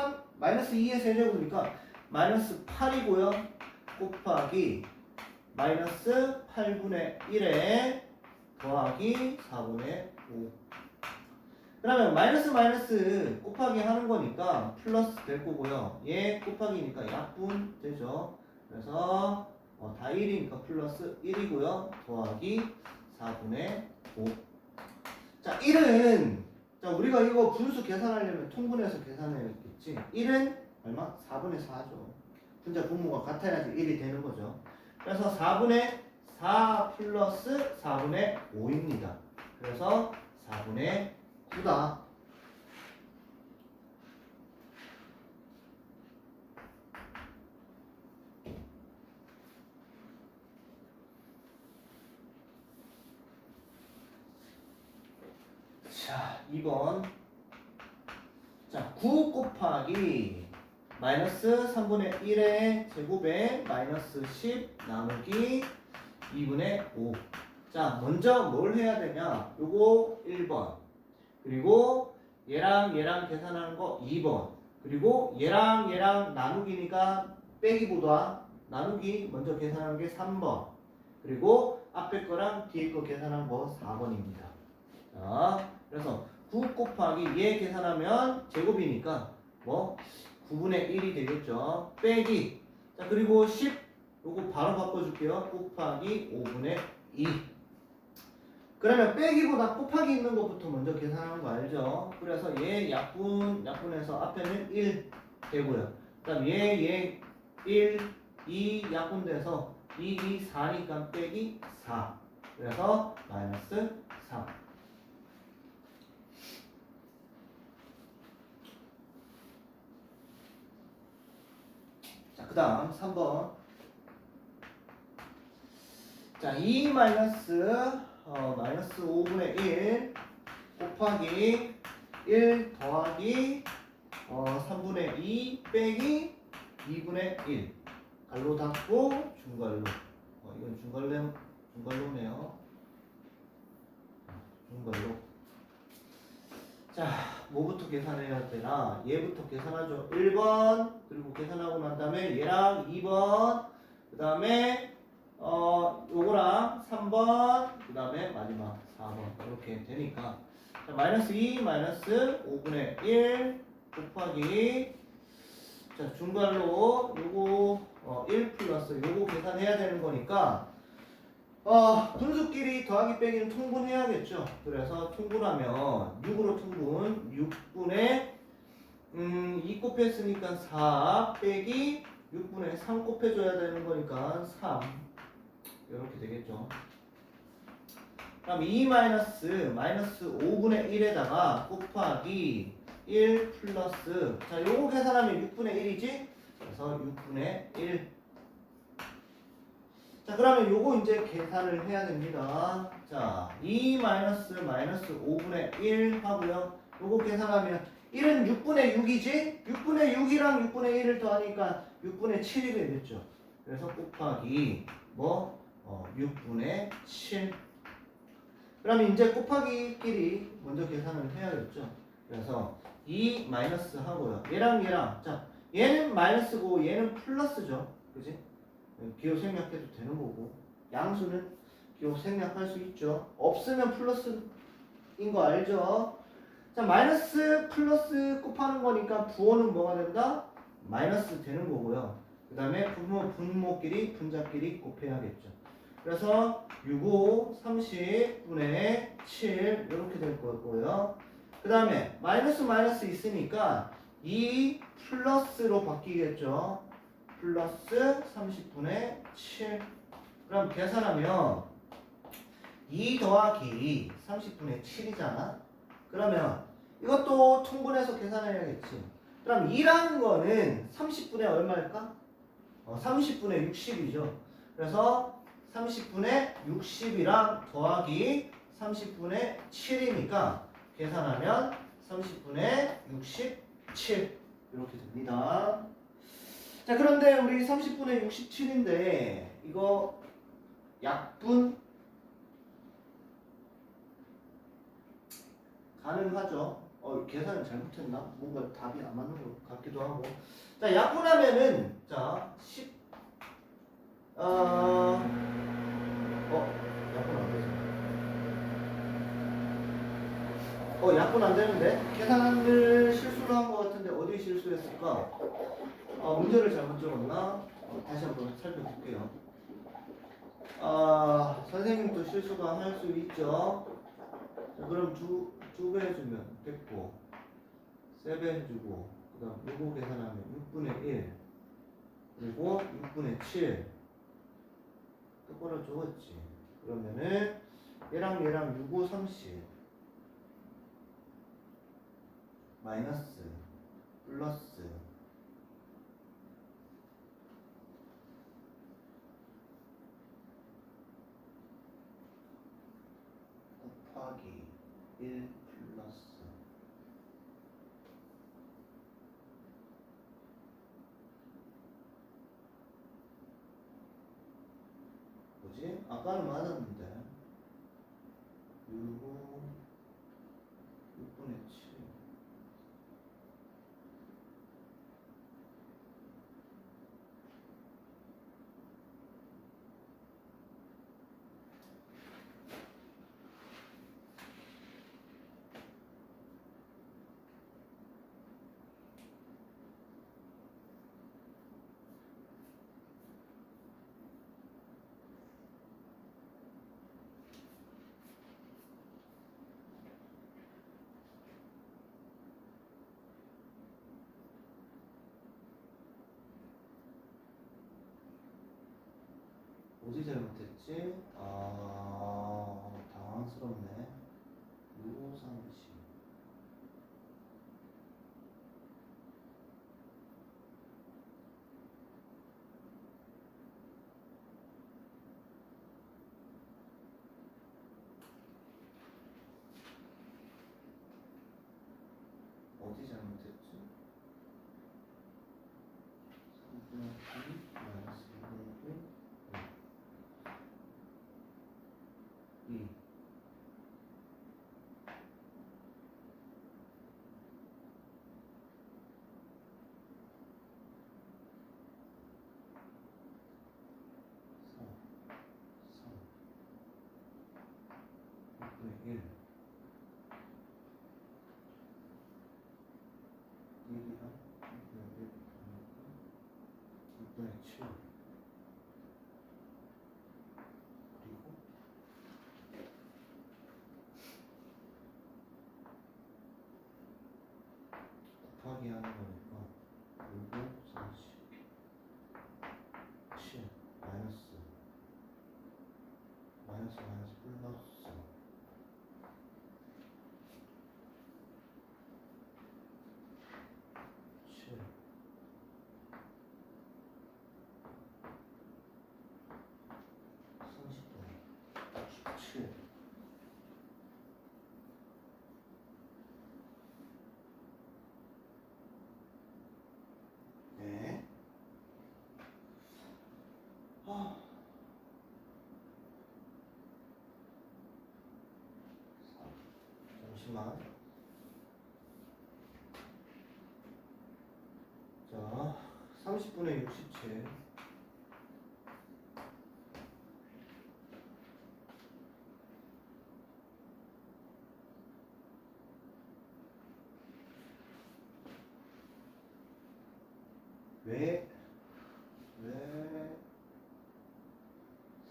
2의 세제곱이니까 마이너스 8이고요. 곱하기 마이너스 8분의 1에 더하기 4분의 5. 그러면 마이너스 곱하기 하는 거니까 플러스 될 거고요. 얘 곱하기니까 약분 되죠. 그래서 다 1이니까 플러스 1이고요. 더하기 4분의 5. 자, 1은 자, 우리가 이거 분수 계산하려면 통분해서 계산해야겠지. 1은 얼마? 4분의 4죠. 분자 분모가 같아야지 1이 되는 거죠. 그래서 4분의 4 플러스 4분의 5입니다. 그래서 4분의 9다. 자, 2번. 자, 9 곱하기 마이너스 3분의 1의 제곱에 마이너스 10 나누기 2분의 5. 자, 먼저 뭘 해야 되냐? 요거 1번. 그리고 얘랑 계산하는 거 2번. 그리고 얘랑 나누기니까 빼기보다 나누기 먼저 계산하는 게 3번. 그리고 앞에 거랑 뒤에 거 계산한 거 4번입니다. 자, 그래서 9 곱하기 얘 계산하면 제곱이니까 뭐 9분의 1이 되겠죠. 빼기. 자, 그리고 10 요거 바로 바꿔줄게요. 곱하기 5분의 2. 그러면 빼기보다 곱하기 있는 것부터 먼저 계산하는 거 알죠? 그래서 얘 약분해서 앞에는 1 되고요. 그 다음 얘 1, 2 약분돼서 2, 4니까 빼기 4. 그래서 마이너스 3. 자, 그 다음 3번. 자, 2 마이너스 5분의 1 곱하기 1 더하기 3분의 2 빼기 2분의 1 갈로 닫고 중괄로. 이건 중괄로네요. 중괄로. 자, 뭐부터 계산해야 되나? 얘부터 계산하죠. 1번 그리고 계산하고 난 다음에 얘랑 2번 그 다음에 요거랑 3번 그 다음에 마지막 4번 이렇게 되니까 자, 마이너스 2 마이너스 5분의 1 곱하기 자, 중괄호 요거 1 플러스 요거 계산해야 되는 거니까 분수끼리 더하기 빼기는 통분해야겠죠. 그래서 통분하면 6으로 통분 6분의 2 곱했으니까 4 빼기 6분의 3 곱해줘야 되는 거니까 3 이렇게 되겠죠. 그럼 2 마이너스 5분의 1에다가 곱하기 1 플러스 자 요거 계산하면 6분의 1이지. 그래서 6분의 1. 자 그러면 요거 이제 계산을 해야 됩니다. 자 2 마이너스 5분의 1 하고요. 요거 계산하면 1은 6분의 6이지? 6분의 6이랑 6분의 1을 더하니까 6분의 7이 되겠죠. 그래서 곱하기 6분의 7. 그러면 이제 곱하기끼리 먼저 계산을 해야겠죠. 그래서 2 마이너스 하고요. 얘랑 자 얘는 마이너스고 얘는 플러스죠. 그지? 기호 생략해도 되는 거고 양수는 기호 생략할 수 있죠. 없으면 플러스인 거 알죠? 자 마이너스 플러스 곱하는 거니까 부호는 뭐가 된다? 마이너스 되는 거고요. 그 다음에 분모끼리 분자끼리 곱해야겠죠. 그래서 6, 30분의 7 이렇게 될 거고요. 그 다음에 마이너스 있으니까 2 플러스로 바뀌겠죠. 플러스 30분의 7. 그럼 계산하면 2 더하기 30분의 7이잖아. 그러면 이것도 통분해서 계산해야겠지. 그럼 2라는 거는 30분의 얼마일까? 30분의 60이죠. 그래서 30분의 60이랑 더하기 30분의 7이니까 계산하면 30분의 67 이렇게 됩니다. 자 그런데 우리 30분의 67인데 이거 약분 가능하죠. 계산을 잘못했나? 뭔가 답이 안 맞는 것 같기도 하고. 자 약분하면은 자 10 약분 안 되죠. 약분 안 되는데 계산을 실수를 한 것 같은데 어디 실수했을까? 문제를 잘못 적었나? 다시 한번 살펴볼게요. 선생님도 실수가 할 수 있죠. 자, 그럼 두 배 해주면 됐고, 세 배 해주고, 그 다음 요거 계산하면 6분의 1, 그리고 6분의 7. 똑바로 적었지. 그러면은 얘랑 6, 5, 30 마이너스 플러스 곱하기 1 플러스 뭐지? 아까는 맞았는데 6분의 7 어디 잘못했지? 당황스럽네. 6, 30 어디 잘못했지? 3분의 2 마이너스 2분의 1 2 4 3 6분의 1 1이랑 6분의 1 6분의 7 그리고 곱하기 하는 거니까 6은 47 마이너스 플러스 7 30분의 17 네. 잠시만. 자, 30분의 67 왜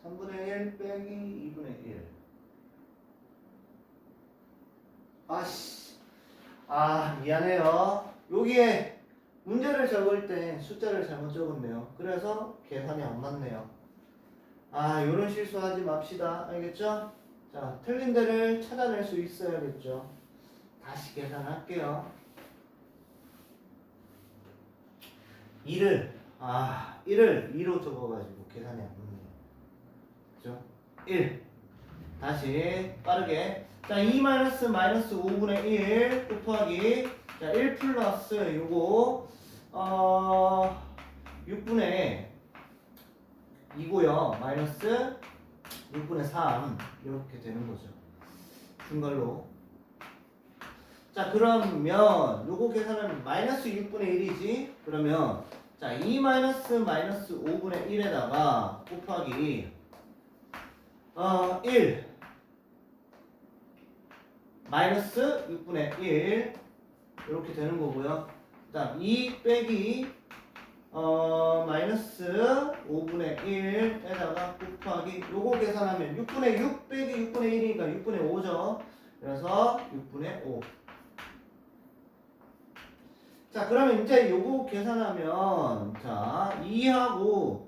3분의 1 빼기 2분의 1 미안해요. 여기에 문제를 적을 때 숫자를 잘못 적었네요. 그래서 계산이 안 맞네요. 요런 실수하지 맙시다. 알겠죠? 자, 틀린 데를 찾아낼 수 있어야겠죠. 다시 계산할게요. 1을 2로 적어가지고 계산이 안 맞네요. 그죠? 1 다시 빠르게 자, 2 마이너스 5분의 1 곱하기 자, 1 플러스 요거 6분의 2고요. 마이너스 6분의 3 이렇게 되는 거죠. 중괄로. 자, 그러면 요거 계산은 마이너스 6분의 1이지. 그러면 자, 2 마이너스 5분의 1에다가 곱하기 1 마이너스 6분의 1 이렇게 되는 거고요. 그 다음 2 빼기 마이너스 5분의 1에다가 곱하기 요거 계산하면 6분의 6 빼기 6분의 1이니까 6분의 5죠. 그래서 6분의 5. 자, 그러면 이제 요거 계산하면 자 2하고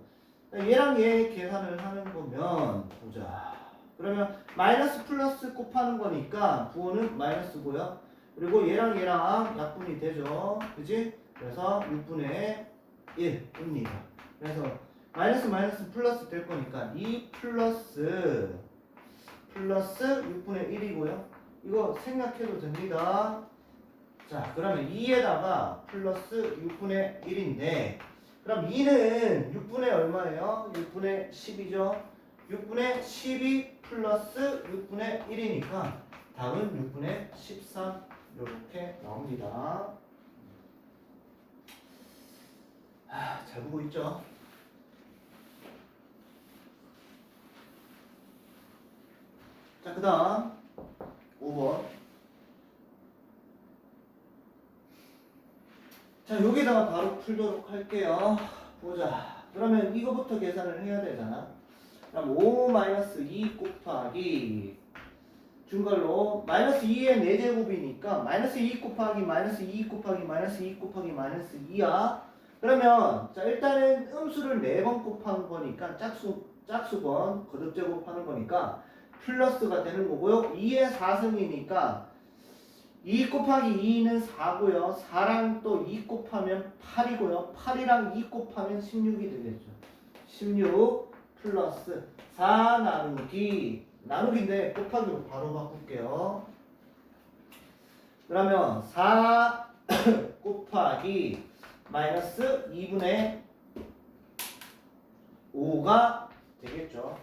얘랑 얘 계산을 하는 거면 보자. 그러면 마이너스 플러스 곱하는 거니까 부호는 마이너스고요. 그리고 얘랑 약분이 되죠. 그지? 그래서 6분의 1입니다. 그래서 마이너스 플러스 될 거니까 2 플러스 6분의 1이고요. 이거 생략해도 됩니다. 자, 그러면 2에다가 플러스 6분의 1인데 그럼 2는 6분의 얼마예요? 6분의 10이죠. 6분의 12 플러스 6분의 1이니까 답은 6분의 13 이렇게 나옵니다. 잘 보고 있죠? 자, 그 다음 5번. 자, 여기다가 바로 풀도록 할게요. 보자. 그러면 이거부터 계산을 해야 되잖아. 그럼 5-2 곱하기 중괄로 마이너스 2의 4제곱이니까 마이너스 2 곱하기 마이너스 2 곱하기 마이너스 2 곱하기 마이너스 2야. 그러면 자, 일단은 음수를 4번 곱한 거니까 짝수번 거듭제곱하는 거니까 플러스가 되는 거고요. 2의 4승이니까 2 곱하기 2는 4고요. 4랑 또 2 곱하면 8이고요. 8이랑 2 곱하면 16이 되겠죠. 16 플러스 4 나누기인데 곱하기로 바로 바꿀게요. 그러면 4 곱하기 마이너스 2분의 5가 되겠죠.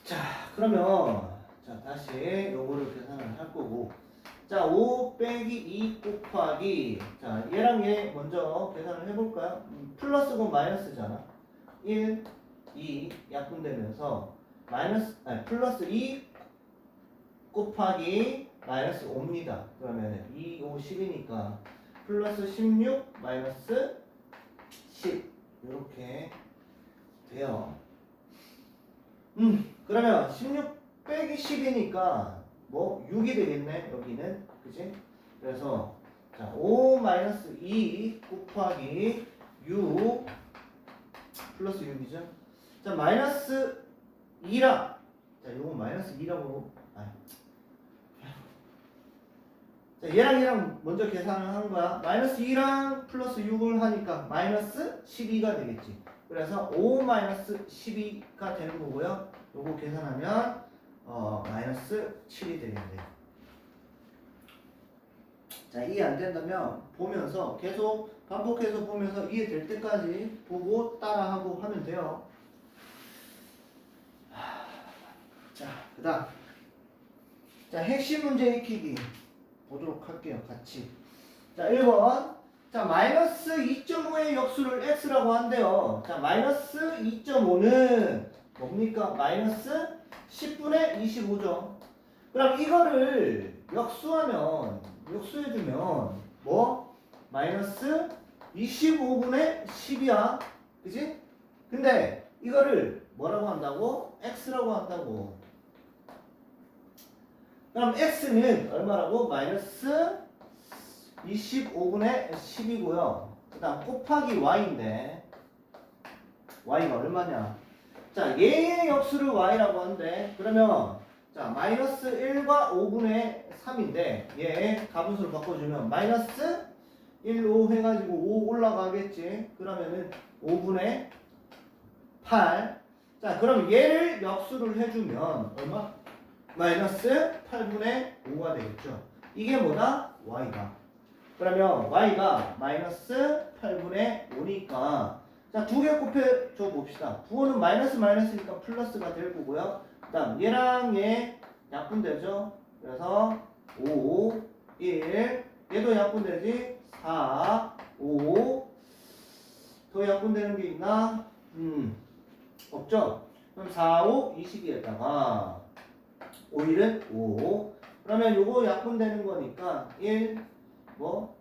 자, 그러면 자, 다시 요거를 계산을 할 거고 자, 5 빼기 2 곱하기 자, 얘랑 얘 먼저 계산을 해볼까요? 플러스고 마이너스잖아. 1, 2 약분되면서 플러스 2 곱하기 마이너스 5입니다. 그러면 2, 5, 10이니까 플러스 16 마이너스 10 이렇게 돼요. 그러면 16 빼기 10이니까 뭐 6이 되겠네 여기는 그지? 그래서 자, 5 마이너스 2 곱하기 6 플러스 6이죠. 자, 마이너스 2랑 자, 요거 마이너스 2라고 자, 얘랑 먼저 계산을 하는 거야. 마이너스 2랑 플러스 6을 하니까 마이너스 12가 되겠지. 그래서 5 마이너스 12가 되는 거고요. 요거 계산하면 마이너스 7이 되겠네요. 자, 이해 안 된다면 보면서 계속 반복해서 보면서 이해될 때까지 보고 따라하고 하면 돼요. 자, 그 다음 자, 핵심 문제 익히기 보도록 할게요. 같이. 자, 1번 자, 마이너스 2.5의 역수를 x라고 한대요. 자, 마이너스 2.5는 뭡니까? 마이너스 10분의 25죠. 그럼 이거를 역수해주면 뭐? 마이너스 25분의 10이야. 그지? 근데 이거를 뭐라고 한다고? x라고 한다고. 그럼 x는 얼마라고? 마이너스 25분의 10이고요. 그 다음 곱하기 y인데 y가 얼마냐? 자, 얘의 역수를 y라고 하는데 그러면 자, 마이너스 1과 5분의 3인데 얘 가분수를 바꿔주면 마이너스 1, 5 해가지고 5 올라가겠지. 그러면은 5분의 8. 자, 그럼 얘를 역수를 해주면 얼마? 마이너스 8분의 5가 되겠죠. 이게 뭐다? y가. 그러면 y가 마이너스 8분의 5니까 자, 두 개 곱해줘 봅시다. 부호는 마이너스니까 플러스가 될 거고요. 그 다음 얘랑 얘 약분되죠. 그래서 5, 1 얘도 약분되지. 4, 5 더 약분되는 게 있나? 없죠. 그럼 4, 5, 20에다가 5일은 5 그러면 요거 약분되는 거니까 1 뭐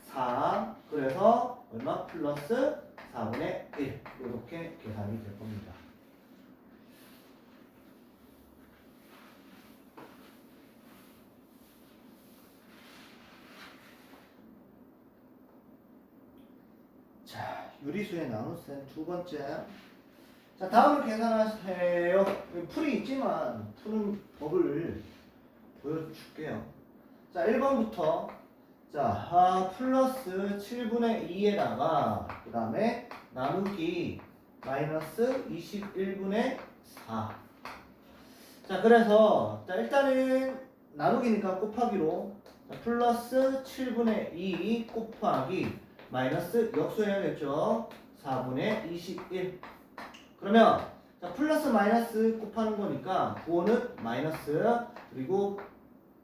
4 그래서 얼마? 플러스 4분의 1 이렇게 계산이 될 겁니다. 자, 유리수의 나눗셈 두 번째. 자, 다음을 계산하세요. 풀이 있지만 푸는 법을 보여줄게요. 자, 1번부터 자, 플러스 7분의 2에다가 그 다음에 나누기 마이너스 21분의 4. 자, 그래서 자, 일단은 나누기니까 곱하기로 자, 플러스 7분의 2 곱하기 마이너스 역수해야겠죠. 4분의 21. 그러면 자, 플러스 마이너스 곱하는 거니까 부호는 마이너스 그리고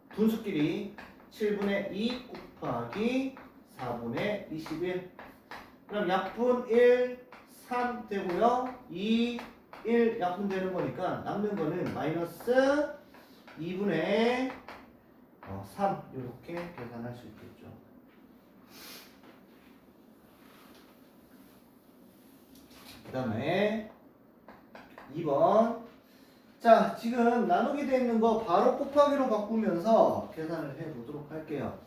분수끼리 7분의 2 곱하기 4분의 21. 그럼 약분 1, 3 되고요. 2, 1 약분 되는 거니까 남는 거는 마이너스 2분의 3 이렇게 계산할 수 있겠죠. 그 다음에 2번 자, 지금 나누게 되어 있는 거 바로 곱하기로 바꾸면서 계산을 해 보도록 할게요.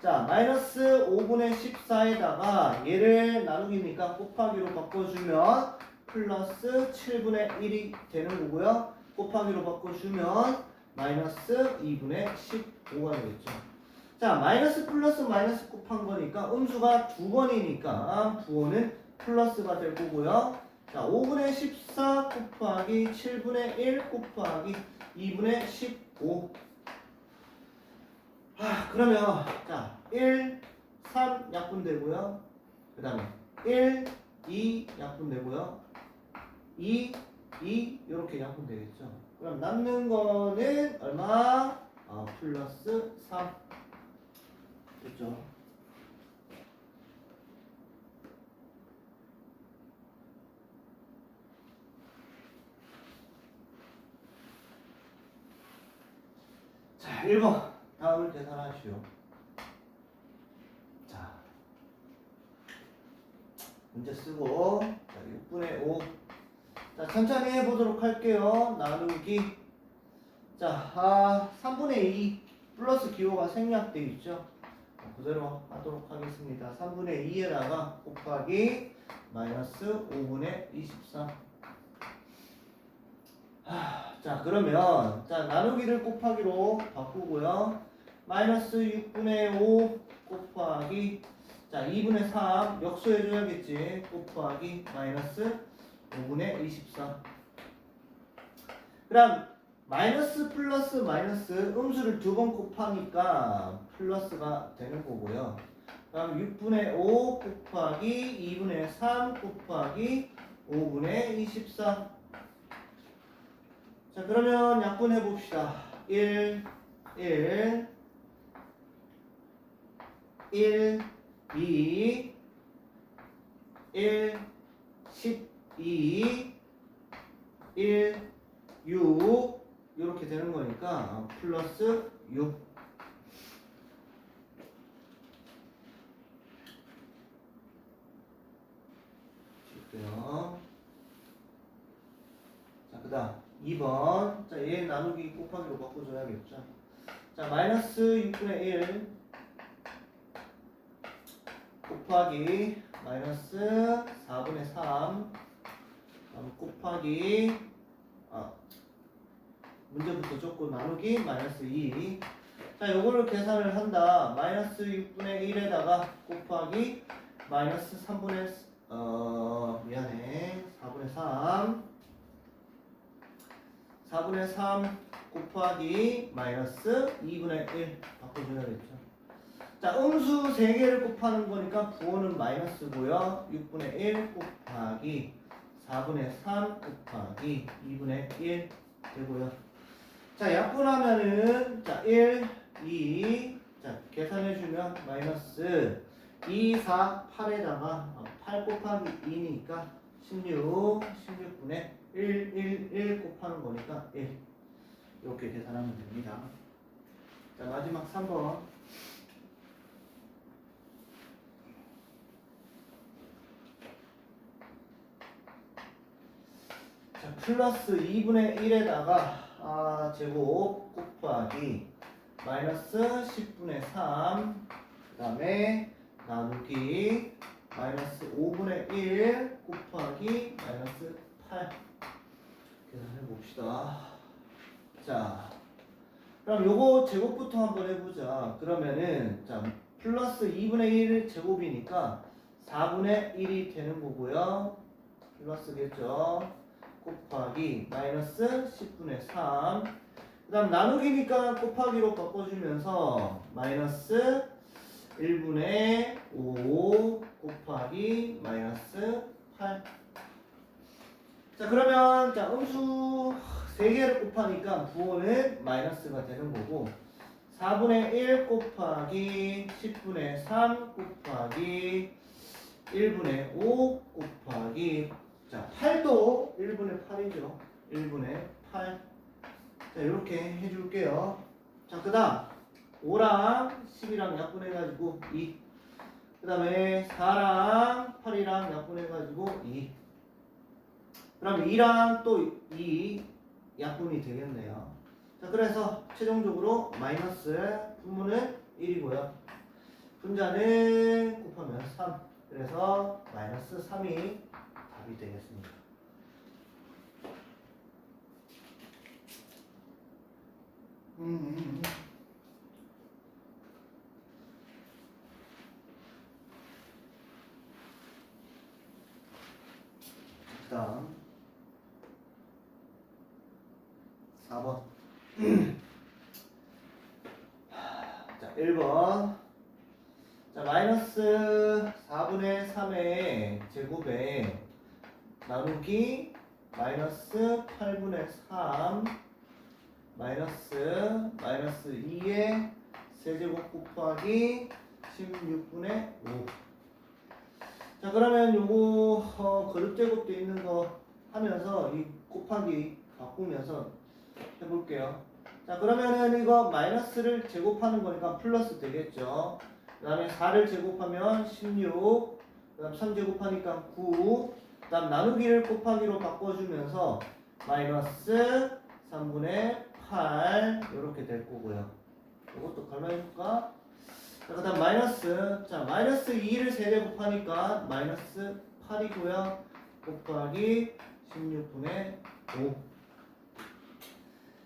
자, 마이너스 5분의 14에다가 얘를 나누기니까 곱하기로 바꿔주면 플러스 7분의 1이 되는 거고요. 곱하기로 바꿔주면 마이너스 2분의 15가 되겠죠. 자, 마이너스 플러스 마이너스 곱한 거니까 음수가 두 번이니까 부호는 플러스가 될 거고요. 자, 5분의 14 곱하기 7분의 1 곱하기 2분의 15. 그러면 자, 1, 3 약분되고요. 그 다음에 1, 2 약분되고요. 2, 2 이렇게 약분되겠죠. 그럼 남는 거는 얼마? 플러스 3. 됐죠? 자, 1번. 다음을 계산하시오. 자, 문제 쓰고, 자, 6분의 5. 자, 천천히 해보도록 할게요. 나누기. 자, 3분의 2 플러스 기호가 생략되어 있죠. 그대로 하도록 하겠습니다. 3분의 2에다가 곱하기 마이너스 5분의 24. 자, 그러면 자, 나누기를 곱하기로 바꾸고요. 마이너스 6분의 5 곱하기 자, 2분의 3 역수해줘야겠지. 곱하기 마이너스 5분의 24. 그럼 마이너스 플러스 마이너스 음수를 두 번 곱하니까 플러스가 되는 거고요. 그럼 6분의 5 곱하기 2분의 3 곱하기 5분의 24. 자, 그러면 약분해 봅시다. 1, 1, 1, 2, 1, 12, 1, 6 이렇게 되는 거니까 플러스 6. 줄게요. 자, 그 다음 2번. 자, 얘 나누기 곱하기로 바꿔줘야겠죠. 자, 마이너스 6분의 1 곱하기 마이너스 4분의 3 곱하기 문제부터 줬고 나누기 마이너스 2. 자, 요거를 계산을 한다. 마이너스 6분의 1에다가 곱하기 마이너스 3분의 미안해 4분의 3 곱하기 마이너스 2분의 1 바꿔줘야겠죠. 자, 음수 3개를 곱하는 거니까 부호는 마이너스고요. 6분의 1 곱하기 4분의 3 곱하기 2분의 1 되고요. 자, 약분하면은 자, 1, 2 자, 계산해주면 마이너스 2, 4, 8에다가 8 곱하기 2니까 16, 16분의 1, 1, 1 곱하는 거니까 1 이렇게 계산하면 됩니다. 자, 마지막 3번. 자, 플러스 2분의 1에다가 제곱 곱하기 마이너스 10분의 3 그 다음에 나누기 마이너스 5분의 1 곱하기 마이너스 8 계산해 봅시다. 자, 그럼 요거 제곱부터 한번 해보자. 그러면은 자, 플러스 2분의 1 제곱이니까 4분의 1이 되는 거고요. 플러스겠죠. 곱하기 마이너스 10분의 3. 그 다음 나누기니까 곱하기로 바꿔주면서 마이너스 1분의 5 곱하기 마이너스 8. 자, 그러면 자, 음수 3개를 곱하니까 부호는 마이너스가 되는 거고 4분의 1 곱하기 10분의 3 곱하기 1분의 5 곱하기 자, 8도 1분의 8이죠. 1분의 8. 자, 이렇게 해줄게요. 자, 그 다음 5랑 10이랑 약분해가지고 2. 그 다음에 4랑 8이랑 약분해가지고 2. 그럼 2랑 또 2 약분이 되겠네요. 자, 그래서 최종적으로 마이너스 분모는 1이고요. 분자는 곱하면 3. 그래서 마이너스 3이 답이 되겠습니다. 다음 4번. 자, 1번. 자, 마이너스 4분의 3의 제곱에 나누기 마이너스 8분의 3 마이너스 2의 세제곱 곱하기 16분의 5. 자, 그러면 요거 그룹 제곱돼 있는 거 하면서 이 곱하기 바꾸면서 해볼게요. 자, 그러면은 이거 마이너스를 제곱하는 거니까 플러스 되겠죠. 그 다음에 4를 제곱하면 16, 그 다음 3 제곱하니까 9, 그 다음 나누기를 곱하기로 바꿔주면서 마이너스 3분의 8 이렇게 될 거고요. 이것도 갈라해줄까? 자, 그 다음 마이너스, 자, 마이너스 2를 3배 곱하니까 마이너스 8이고요. 곱하기 16분의 5.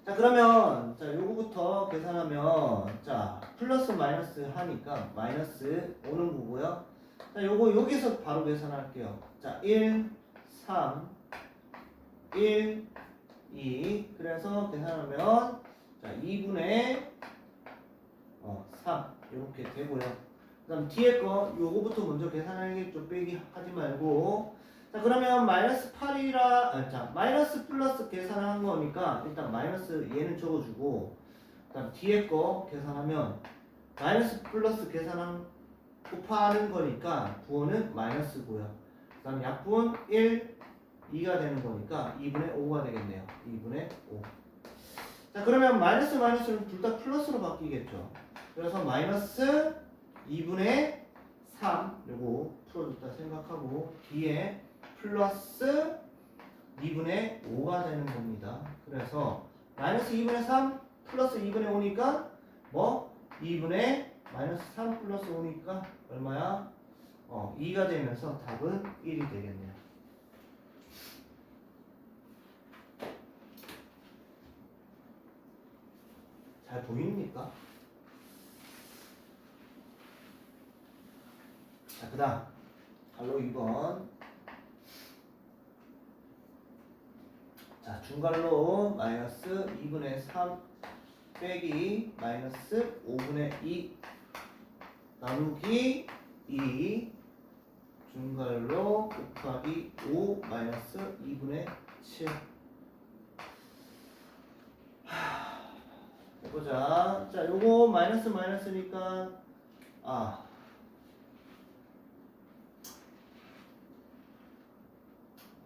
자, 그러면 자, 요거부터 계산하면 자, 플러스 마이너스 하니까 마이너스 오는 거고요. 자, 요거 여기서 바로 계산할게요. 자, 1, 3, 1, 2. 그래서 계산하면 자, 2분의 3 이렇게 되고요. 그 다음 뒤에 거 요거부터 먼저 계산하겠죠. 빼기 하지 말고. 자, 그러면 마이너스 8이라 자, 마이너스 플러스 계산한 거니까 일단 마이너스 얘는 적어주고, 그 다음 뒤에 거 계산하면 마이너스 플러스 계산한 곱하는 거니까 부호는 마이너스고요. 그 다음 약분 1, 2가 되는 거니까 2분의 5가 되겠네요. 2분의 5. 자, 그러면 마이너스 마이너스는 둘 다 플러스로 바뀌겠죠. 그래서 마이너스 2분의 3 요거 풀어줬다 생각하고 뒤에 플러스 2분의 5가 되는 겁니다. 그래서 마이너스 2분의 3 플러스 2분의 5니까 뭐 2분의 마이너스 3 플러스 5니까 얼마야? 2가 되면서 답은 1이 되겠네요. 잘 보입니까? 자, 그 다음 갈로 2번. 자, 중갈로 마이너스 2분의 3 빼기 마이너스 5분의 2 나누기 2 중갈로 곱하기 5 마이너스 2분의 7. 해보자. 자, 요거 마이너스 마이너스니까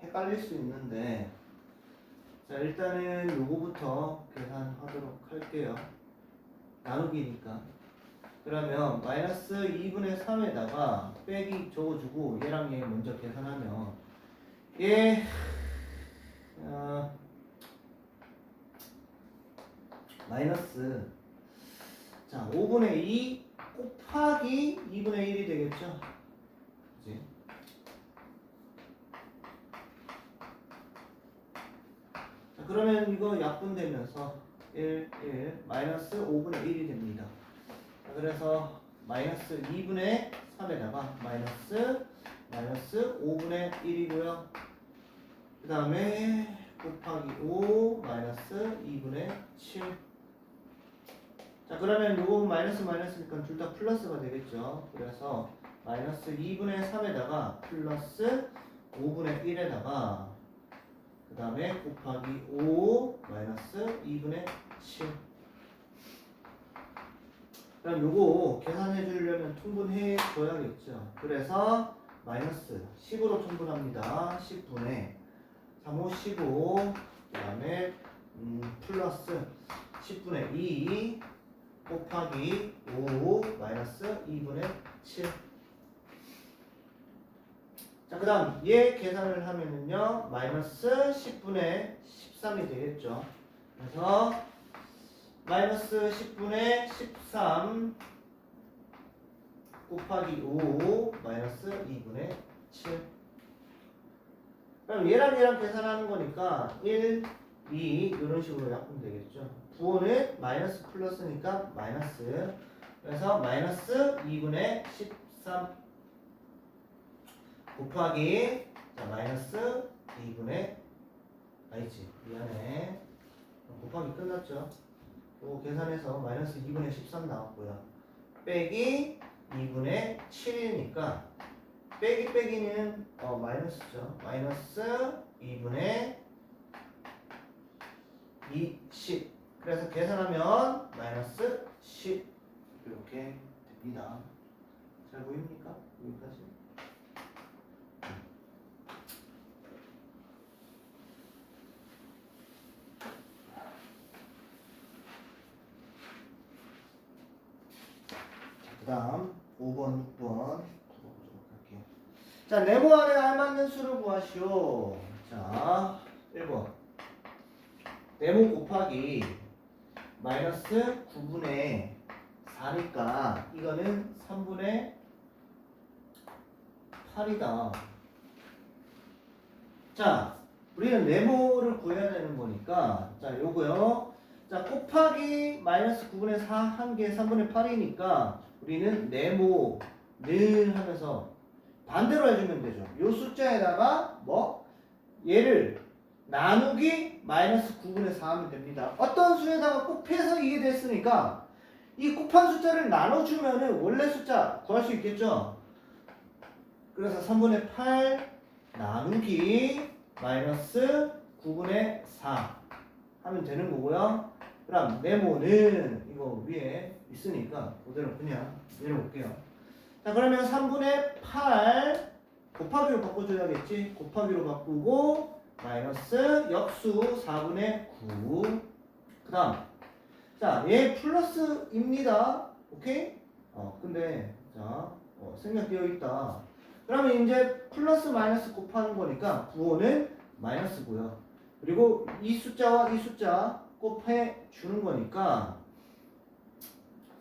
헷갈릴 수 있는데, 자, 일단은 요거부터 계산하도록 할게요. 나누기니까. 그러면 마이너스 2분의 3에다가 빼기 적어주고 얘랑 얘 먼저 계산하면 얘 마이너스 자 5분의 2 곱하기 2분의 1이 되겠죠. 그치? 자, 그러면 이거 약분되면서 1, 마이너스 5분의 1이 됩니다. 자, 그래서 마이너스 2분의 3에다가 마이너스 5분의 1이고요. 그 다음에 곱하기 5 마이너스 2분의 7. 자, 그러면 요거 마이너스 마이너스니까 둘 다 플러스가 되겠죠. 그래서 마이너스 2분의 3에다가 플러스 5분의 1에다가 그 다음에 곱하기 5 마이너스 2분의 7. 그럼 요거 계산해 주려면 통분해 줘야겠죠. 그래서 마이너스 10으로 통분합니다. 10분의 3, 5, 15. 그 다음에 플러스 10분의 2 곱하기 5 마이너스 2분의 7. 자, 그 다음 얘 계산을 하면은요 마이너스 10분의 13이 되겠죠. 그래서 마이너스 10분의 13 곱하기 5 마이너스 2분의 7. 그럼 얘랑 계산하는 거니까 1, 2 이런 식으로 약분 되겠죠. 부호는 마이너스 플러스니까 마이너스. 그래서 마이너스 2분의 13 곱하기 자 마이너스 2분의 아니지 미안해 곱하기 끝났죠. 요 계산해서 마이너스 2분의 13 나왔고요. 빼기 2분의 7이니까 빼기는 마이너스죠. 마이너스 2분의 20. 그래서 계산하면 마이너스 10 이렇게 됩니다. 잘 보입니까? 여기까지. 다음 5번, 6번 풀어보도록 할게요. 자, 네모 안에 알맞는 수를 구하시오. 자, 1번. 네모 곱하기 마이너스 9분의 4니까 이거는 3분의 8이다. 자, 우리는 네모를 구해야 되는 거니까 자, 요거요. 자, 곱하기 마이너스 9분의 4 한 개 3분의 8이니까 우리는 네모는 하면서 반대로 해주면 되죠. 요 숫자에다가 뭐 얘를 나누기 마이너스 9분의 4 하면 됩니다. 어떤 수에다가 곱해서 이게 됐으니까 이 곱한 숫자를 나눠주면은 원래 숫자 구할 수 있겠죠. 그래서 3분의 8 나누기 마이너스 9분의 4 하면 되는 거고요. 그럼 네모는 이거 위에 있으니까 그대로 그냥 내려볼게요. 자, 그러면 3분의 8 곱하기로 바꿔줘야겠지. 곱하기로 바꾸고 마이너스 역수 4분의 9. 그 다음 자, 얘 플러스입니다. 오케이? 근데 자, 생략되어 있다. 그러면 이제 플러스 마이너스 곱하는 거니까 부호는 마이너스고요. 그리고 이 숫자와 이 숫자 곱해 주는 거니까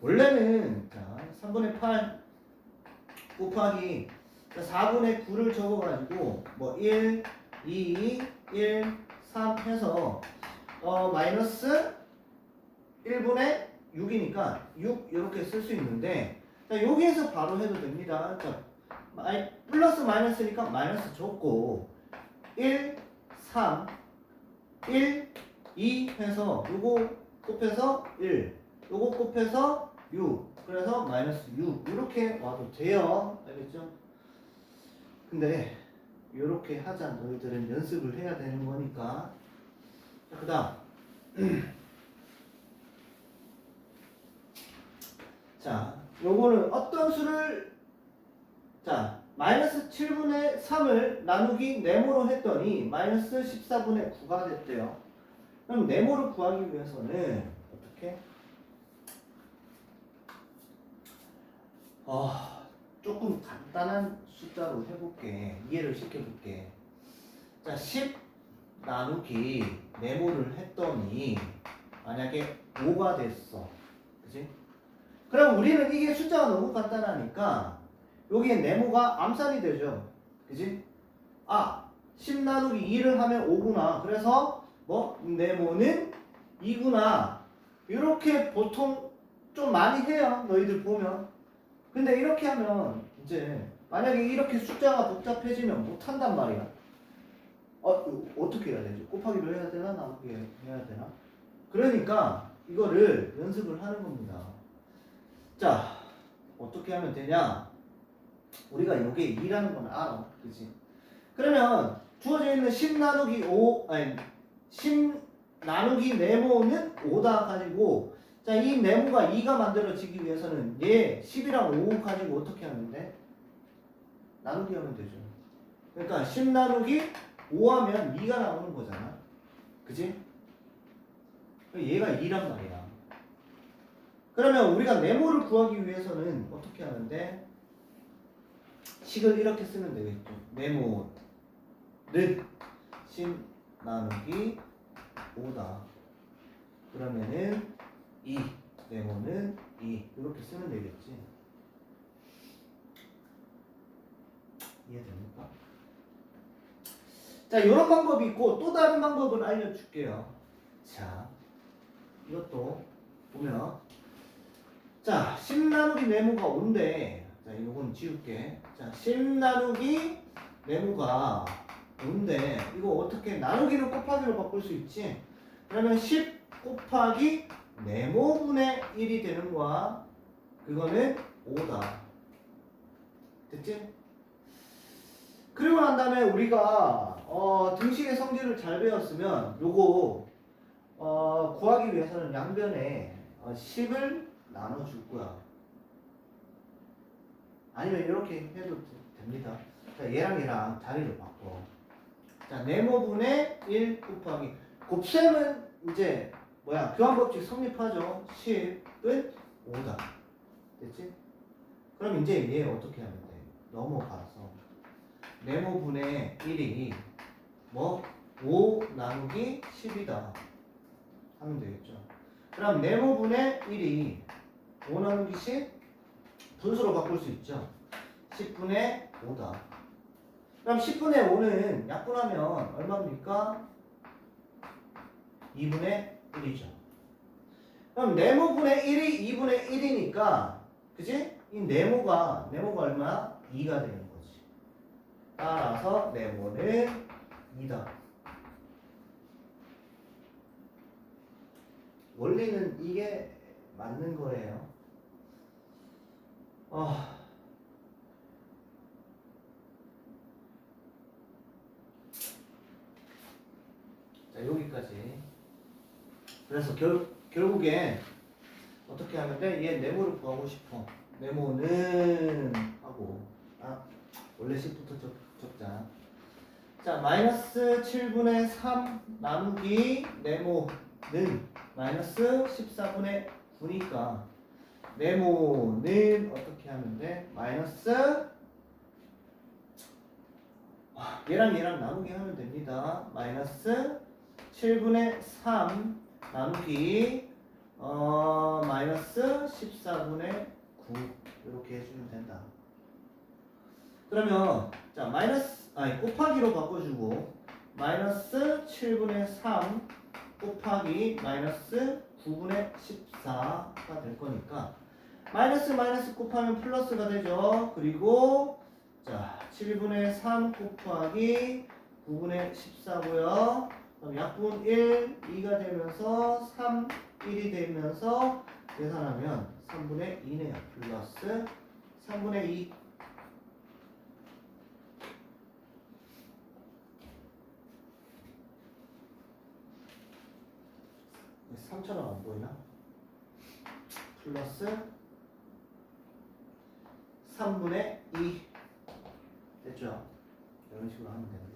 원래는 자, 3분의 8 곱하기 4분의 9를 적어가지고 뭐 1, 2, 1, 3 해서 마이너스 1분의 6이니까 6 이렇게 쓸 수 있는데 자, 여기에서 바로 해도 됩니다. 자, 플러스 마이너스니까 마이너스 적고 1, 3, 1, 2 해서 요거 곱해서 1 요거 곱해서 6 그래서 마이너스 6 이렇게 와도 돼요. 알겠죠? 근데 이렇게 하자. 너희들은 연습을 해야 되는 거니까. 자, 그 다음 자, 요거는 어떤 수를 자, 마이너스 7분의 3을 나누기 네모로 했더니 마이너스 14분의 9가 됐대요. 그럼 네모를 구하기 위해서는 어떻게? 조금 간단한 숫자로 해볼게. 이해를 시켜볼게. 자, 10 나누기 네모를 했더니 만약에 5가 됐어. 그치? 그럼 우리는 이게 숫자가 너무 간단하니까 여기에 네모가 암산이 되죠. 그치? 10 나누기 2를 하면 5구나. 그래서 뭐 네모는 2구나. 이렇게 보통 좀 많이 해요. 너희들 보면. 근데 이렇게 하면 이제 만약에 이렇게 숫자가 복잡해지면 못한단 말이야. 어떻게 해야 되지? 곱하기로 해야 되나? 나누기 해야 되나? 그러니까 이거를 연습을 하는 겁니다. 자, 어떻게 하면 되냐? 우리가 이게 2라는 건 알아. 그치? 그러면 주어져 있는 10 나누기 10 나누기 네모는 5다 가지고 자, 이 네모가 2가 만들어지기 위해서는 얘 10이랑 5 가지고 어떻게 하는데? 나누기 하면 되죠. 그러니까 10 나누기 5 하면 2가 나오는 거잖아. 그치? 얘가 2란 말이야. 그러면 우리가 네모를 구하기 위해서는 어떻게 하는데? 식을 이렇게 쓰면 되겠죠. 네모는 10 나누기 5다. 그러면은 2 네모는 2 이렇게 쓰면 되겠지. 이해됩니까? 자, 이런 방법이 있고 또 다른 방법을 알려줄게요. 자, 이것도 보면 자, 10 나누기 네모가 5인데 자, 이건 지울게. 자, 10 나누기 네모가 5인데 이거 어떻게 나누기를 곱하기로 바꿀 수 있지? 그러면 10 곱하기 네모분의 1이 되는 거야. 그거는 5다. 됐지? 그리고 난 다음에 우리가 등식의 성질을 잘 배웠으면 요거 구하기 위해서는 양변에 10을 나눠줄 거야. 아니면 이렇게 해도 됩니다. 자, 얘랑 자리를 바꿔. 자, 네모분의 1 곱하기 곱셈은 이제 교환법칙 성립하죠. 10은 5다. 됐지? 그럼 이제 얘 어떻게 하면 돼? 넘어가서 네모분의 1이 뭐? 5 나누기 10이다 하면 되겠죠. 그럼 네모분의 1이 5 나누기 10 분수로 바꿀 수 있죠. 10분의 5다. 그럼 10분의 5는 약분하면 얼마입니까? 2분의 1이죠. 그럼 네모분의 1이 2분의 1이니까 그치? 이 네모가 얼마야? 2가 되는 거지. 따라서 네모는 2다. 원리는 이게 맞는 거예요. 자, 여기까지. 그래서 결국엔 어떻게 하면 돼? 얘 네모를 구하고 싶어. 네모는 하고 원래 10부터 적자. 자, 마이너스 7분의 3 나누기 네모는 마이너스 14분의 9니까 네모는 어떻게 하면 돼? 마이너스 얘랑 나누기 하면 됩니다. 마이너스 7분의 3 나누기 마이너스 14분의 9 이렇게 해주면 된다. 그러면 자 곱하기로 바꿔주고 마이너스 7분의 3 곱하기 마이너스 9분의 14가 될 거니까 마이너스 곱하면 플러스가 되죠. 그리고 자 7분의 3 곱하기 9분의 14고요. 그럼 약분 1, 2가 되면서 3, 1이 되면서 계산하면 3분의 2네요. 플러스 3분의 2. 3처럼 안 보이나? 플러스 3분의 2 됐죠? 이런 식으로 하면 됩니다.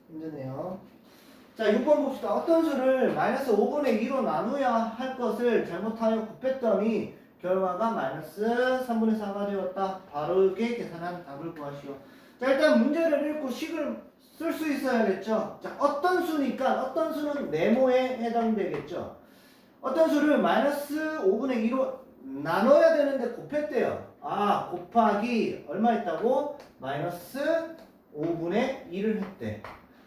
힘드네요. 자, 6번 봅시다. 어떤 수를 마이너스 5분의 2로 나누어야 할 것을 잘못하여 곱했더니 결과가 마이너스 3분의 4가 되었다. 바르게 계산한 답을 구하시오. 자, 일단 문제를 읽고 식을 쓸 수 있어야겠죠. 자, 어떤 수니까 어떤 수는 네모에 해당되겠죠. 어떤 수를 마이너스 5분의 2로 나눠야 되는데 곱했대요. 곱하기 얼마 했다고? 마이너스 5분의 2를 했대.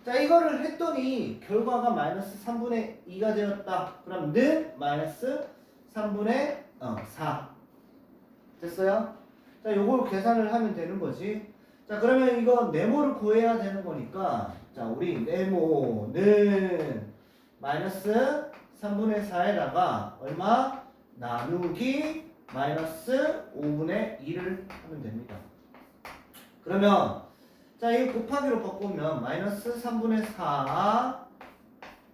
자, 이거를 했더니 결과가 마이너스 3분의 2가 되었다. 그럼 는 마이너스 3분의 4 됐어요? 자, 요걸 계산을 하면 되는 거지. 자, 그러면 이거 네모를 구해야 되는 거니까 자, 우리 네모는 마이너스 3분의 4에다가 얼마? 나누기 마이너스 5분의 2를 하면 됩니다. 그러면 자, 이거 곱하기로 바꾸면 마이너스 3분의 4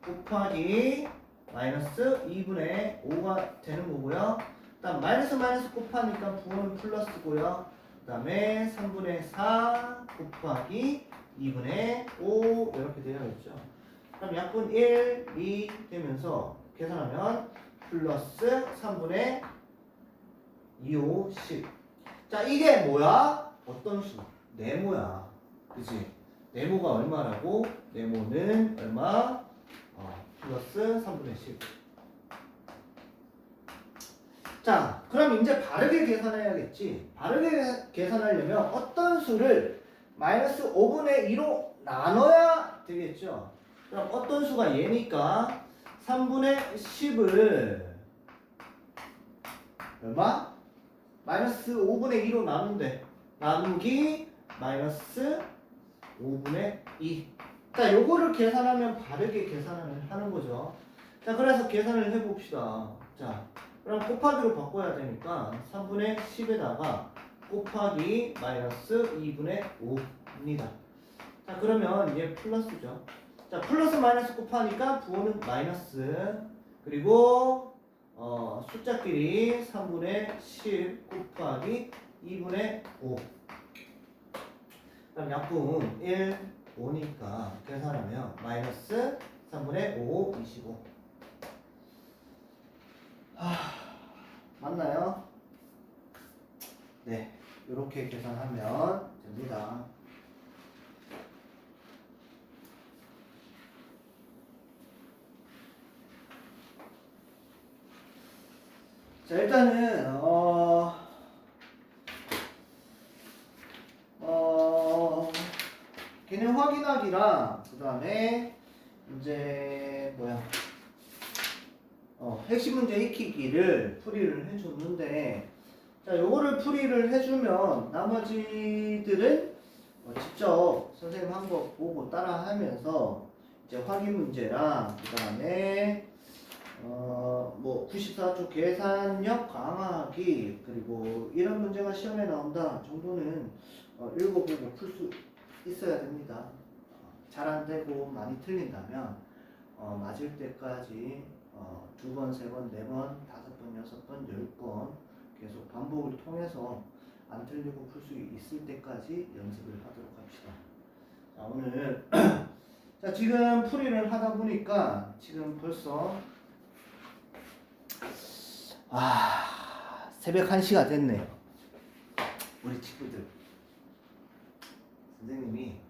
곱하기 마이너스 2분의 5가 되는 거고요. 그 다음 마이너스 곱하니까 부호는 플러스고요. 그 다음에 3분의 4 곱하기 2분의 5 이렇게 되어있죠. 그럼 약분 1, 2 되면서 계산하면 플러스 3분의 2, 5, 10. 자, 이게 뭐야? 어떤 수? 네모야. 그치? 네모가 얼마라고? 네모는 얼마? 플러스 3분의 10. 자, 그럼 이제 바르게 계산해야겠지. 바르게 계산하려면 어떤 수를 마이너스 5분의 2로 나눠야 되겠죠. 그럼 어떤 수가 얘니까 3분의 10을 얼마? 마이너스 5분의 2로 나눈대. 나누기 마이너스 5분의 2. 자, 요거를 계산하면 바르게 계산을 하는 거죠. 자, 그래서 계산을 해봅시다. 자, 그럼 곱하기로 바꿔야 되니까 3분의 10에다가 곱하기 마이너스 2분의 5입니다. 자, 그러면 얘 플러스죠. 자, 플러스 마이너스 곱하니까 부호는 마이너스. 그리고 숫자끼리 3분의 10 곱하기 2분의 5. 그럼 약분 1, 5니까 계산하면 마이너스 3분의 5, 25. 맞나요? 네, 이렇게 계산하면 됩니다. 자, 일단은 개념 확인하기랑 그 다음에 이제 뭐야 핵심 문제 익히기를 풀이를 해줬는데, 자, 요거를 풀이를 해주면 나머지들은 직접 선생님 한 거 보고 따라하면서 이제 확인 문제랑 그 다음에 뭐 94쪽 계산력 강화하기, 그리고 이런 문제가 시험에 나온다 정도는 읽어보고 풀 수 있어야 됩니다. 잘 안 되고 많이 틀린다면 맞을 때까지 2번, 3번, 4번, 5번, 6번, 10번 계속 반복을 통해서 안 틀리고 풀 수 있을 때까지 연습을 하도록 합시다. 자, 오늘 자, 지금 풀이를 하다 보니까 지금 벌써 새벽 1시가 됐네요. 우리 친구들 선생님이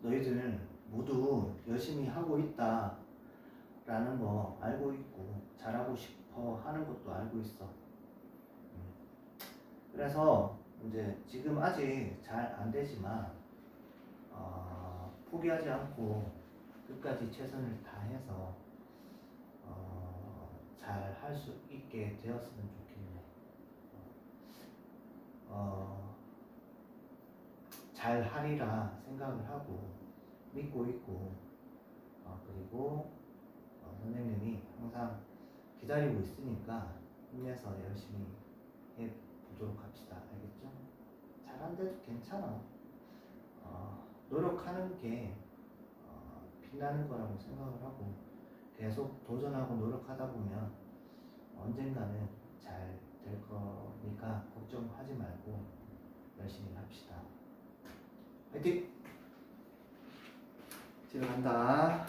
너희들 모두 열심히 하고 있다 라는 거 알고 있고 잘하고 싶어 하는 것도 알고 있어. 그래서 이제 지금 아직 잘 안 되지만 포기하지 않고 끝까지 최선을 다해서 잘 할 수 있게 되었으면 좋겠네. 잘 하리라 생각을 하고 믿고 있고, 그리고 선생님이 항상 기다리고 있으니까 힘내서 열심히 해보도록 합시다. 알겠죠? 잘 안 돼도 괜찮아. 노력하는 게 빛나는 거라고 생각을 하고 계속 도전하고 노력하다 보면 언젠가는 잘 될 거니까 걱정하지 말고 열심히 합시다. 화이팅! 집에 간다.